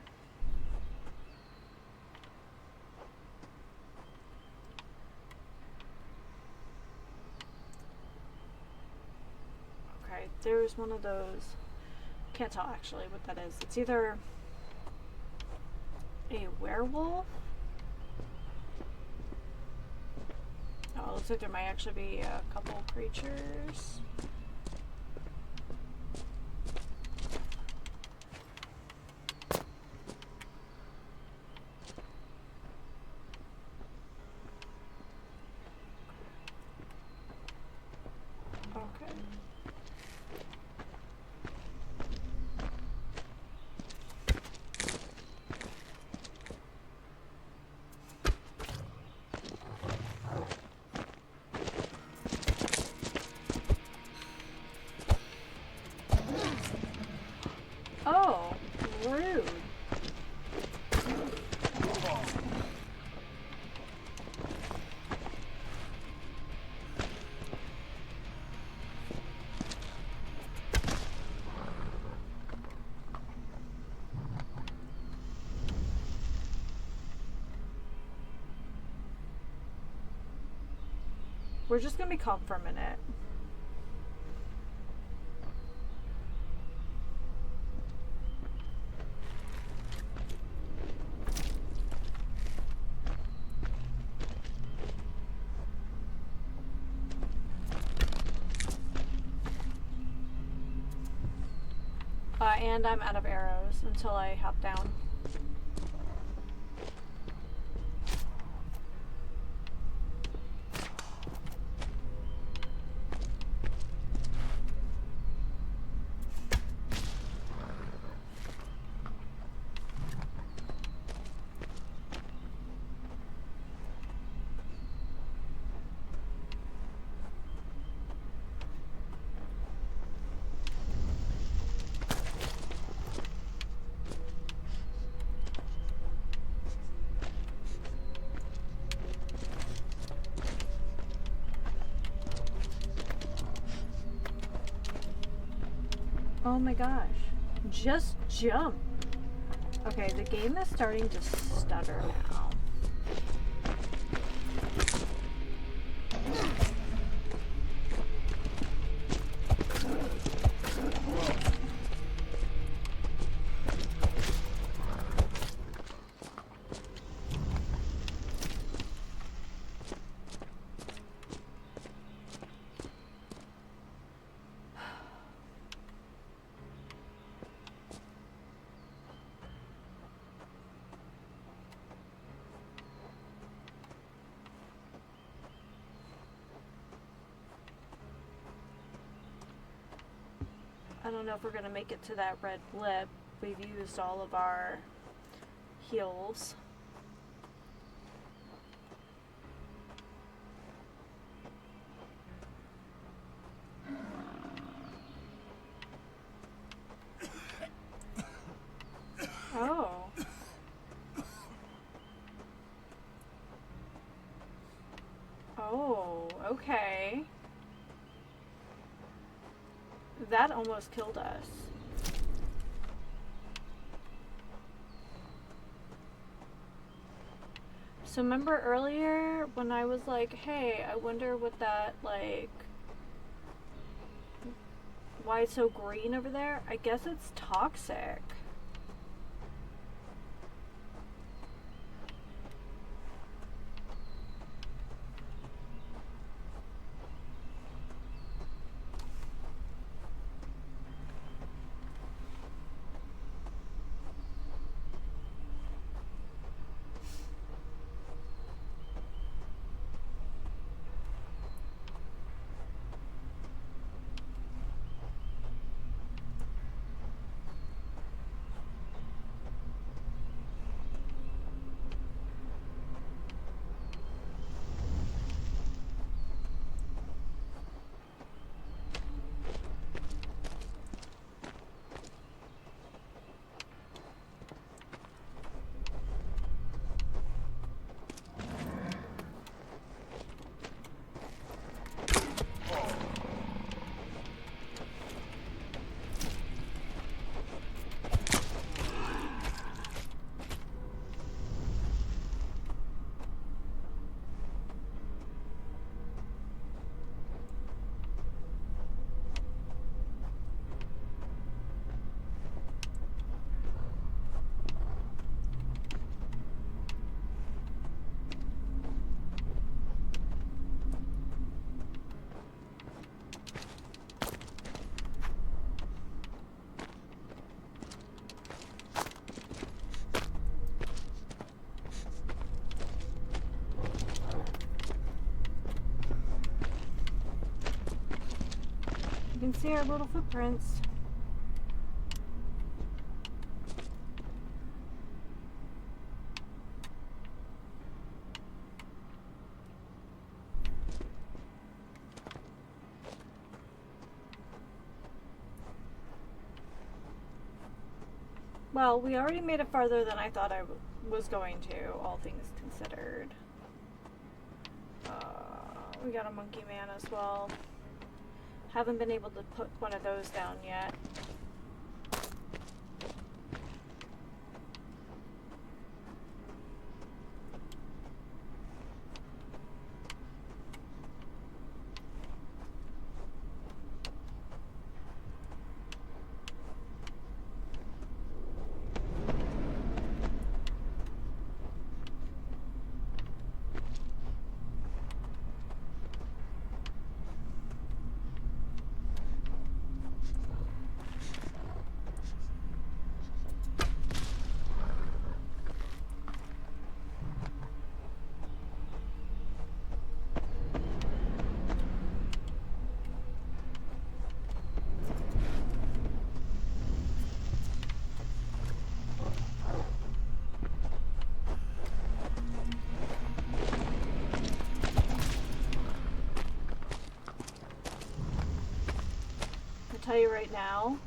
Okay, there's one of those. Can't tell actually what that is. It's either a werewolf. Oh, it looks like there might actually be a couple creatures. Okay. Oh, rude. We're just gonna be calm for a minute. And I'm out of arrows until I hop down. Oh my gosh. Just jump. Okay, the game is starting to stutter now. I don't know if we're gonna make it to that red blip. We've used all of our heals. Oh. Oh, okay. That almost killed us. So remember earlier when I was like, hey, I wonder what that, like, why it's so green over there? I guess it's toxic. can see our little footprints. Well, we already made it farther than I thought I was going to, all things considered. We got a monkey man as well. Haven't been able to put one of those down yet. Tell you right now,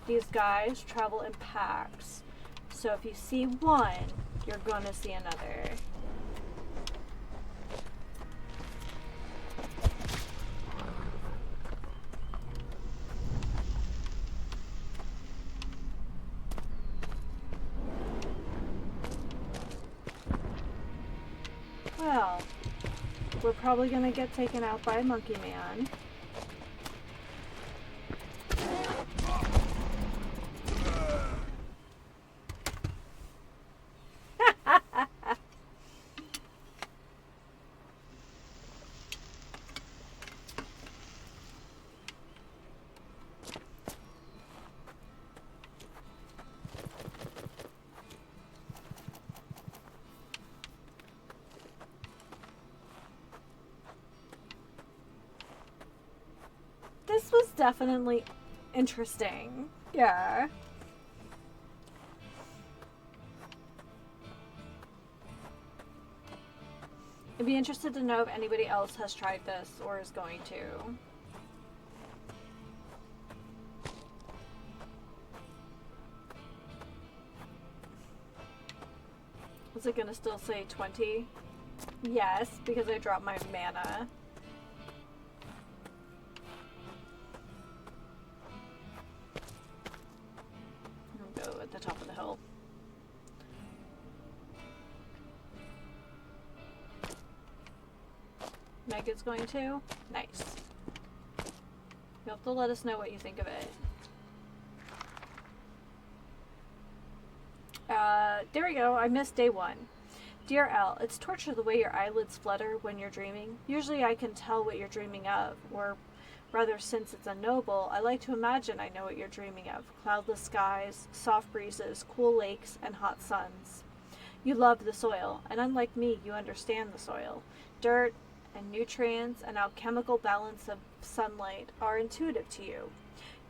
these guys travel in packs. So if you see one, you're gonna see another. Well, we're probably gonna get taken out by a monkey man. This was definitely interesting. Yeah. I'd be interested to know if anybody else has tried this or is going to. Is it gonna still say 20? Yes, because I dropped my mana. I'll go at the top of the hill. Megan's going to? Nice. You'll have to let us know what you think of it. There we go. I missed day 1. Dear L, it's torture the way your eyelids flutter when you're dreaming. Usually I can tell what you're dreaming of, or rather, since it's a noble, I like to imagine I know what you're dreaming of. Cloudless skies, soft breezes, cool lakes, and hot suns. You love the soil, and unlike me, you understand the soil. Dirt and nutrients and alchemical balance of sunlight are intuitive to you.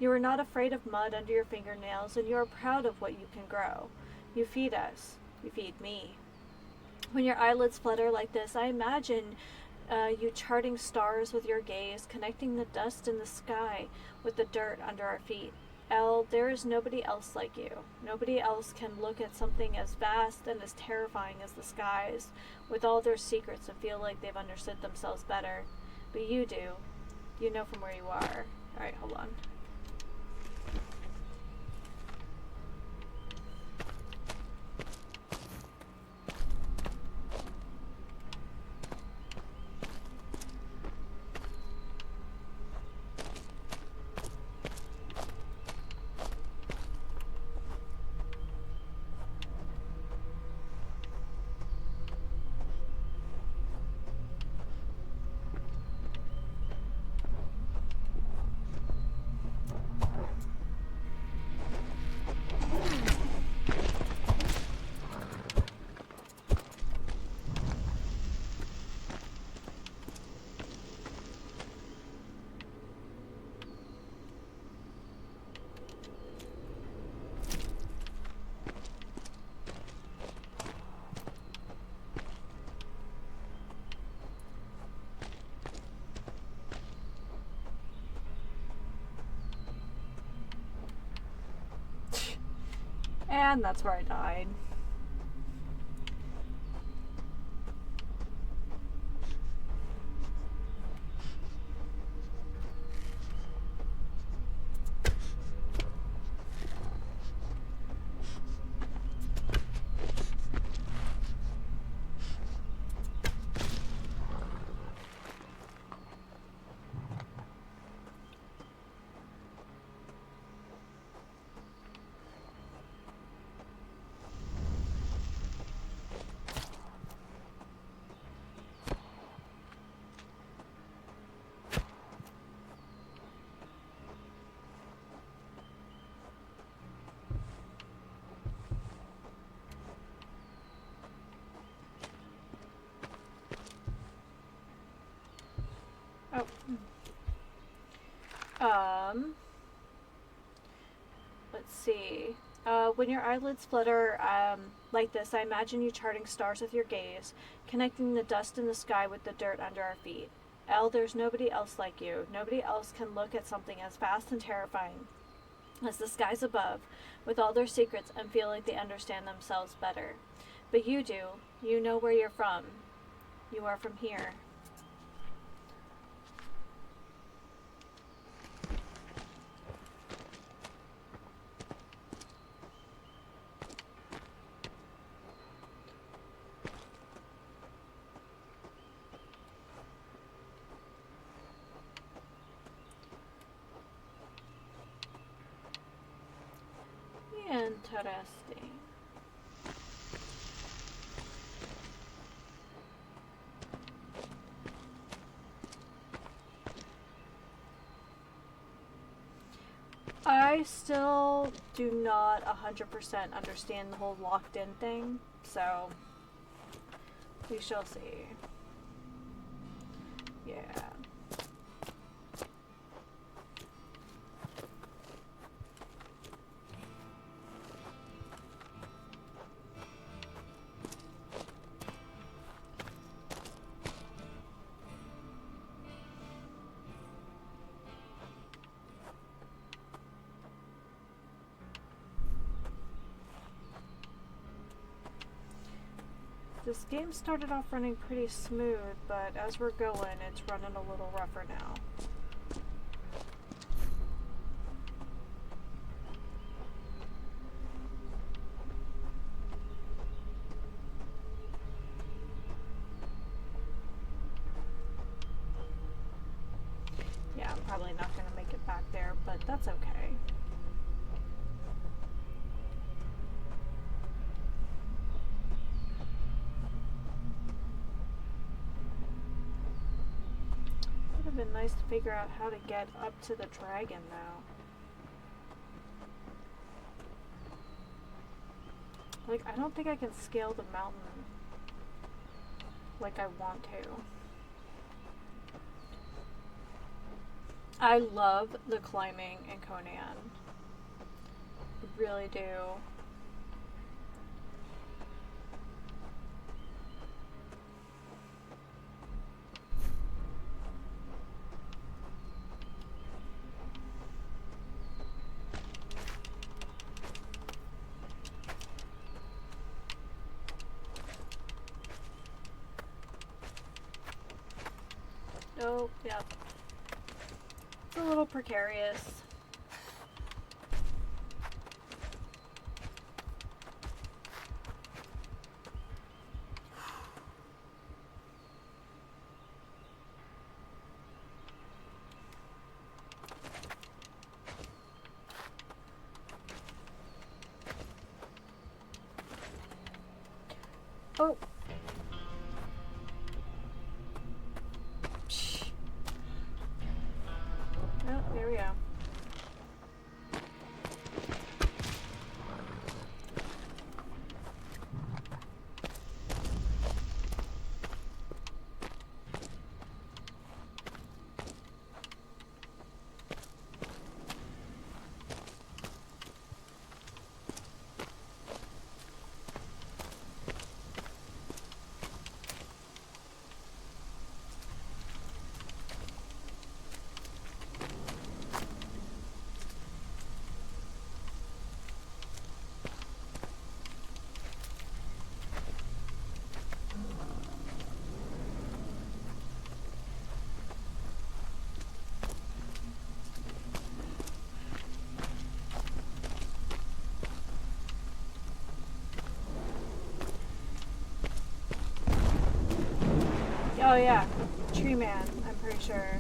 You are not afraid of mud under your fingernails, and you are proud of what you can grow. You feed us. You feed me. When your eyelids flutter like this, I imagine you charting stars with your gaze, connecting the dust in the sky with the dirt under our feet. Elle, there is nobody else like you. Nobody else can look at something as vast and as terrifying as the skies, with all their secrets, and feel like they've understood themselves better. But you do. You know from where you are. Alright, hold on. And that's where I died. Let's see. When your eyelids flutter like this, I imagine you charting stars with your gaze, connecting the dust in the sky with the dirt under our feet. Elle, there's nobody else like you. Nobody else can look at something as vast and terrifying as the skies above, with all their secrets, and feel like they understand themselves better. But you do. You know where you're from. You are from here. Interesting. I still do not 100% understand the whole locked in thing, so we shall see. Yeah. This game started off running pretty smooth, but as we're going, it's running a little rougher now. Yeah, I'm probably not going to make it back there, but that's okay. Been nice to figure out how to get up to the dragon now. Like, I don't think I can scale the mountain like I want to. I love the climbing in Conan. I really do. Oh, yeah. It's a little precarious. Oh. Oh, there we go. Oh yeah, Tree Man, I'm pretty sure.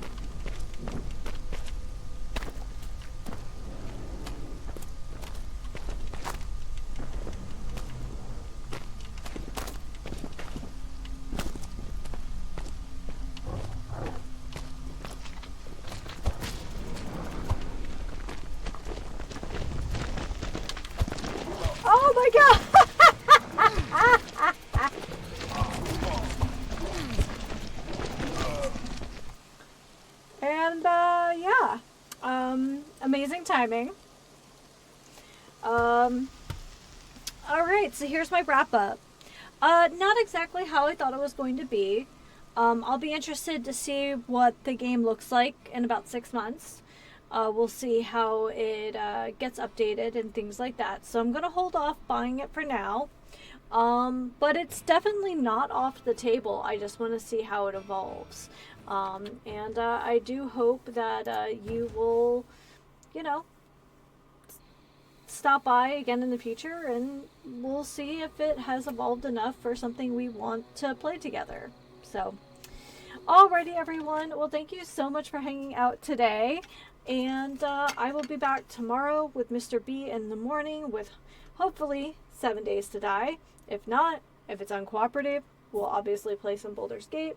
Oh my god! And yeah, amazing timing. All right, so here's my wrap up. Not exactly how I thought it was going to be. I'll be interested to see what the game looks like in about 6 months. We'll see how it gets updated and things like that. So I'm gonna hold off buying it for now. But it's definitely not off the table. I just want to see how it evolves. And I do hope that you will, you know, stop by again in the future, and we'll see if it has evolved enough for something we want to play together. So, alrighty, everyone. Well, thank you so much for hanging out today. And I will be back tomorrow with Mr. B in the morning with hopefully 7 Days to Die. If not, if it's uncooperative, we'll obviously play some Baldur's Gate.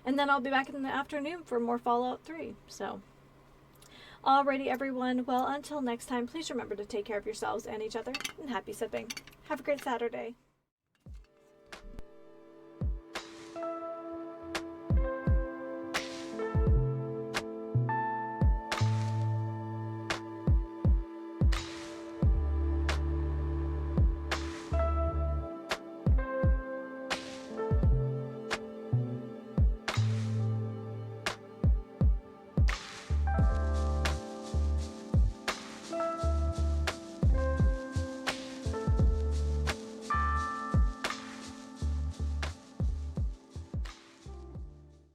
And then I'll be back in the afternoon for more Fallout 3. So, alrighty, everyone. Well, until next time, please remember to take care of yourselves and each other. And happy sipping. Have a great Saturday.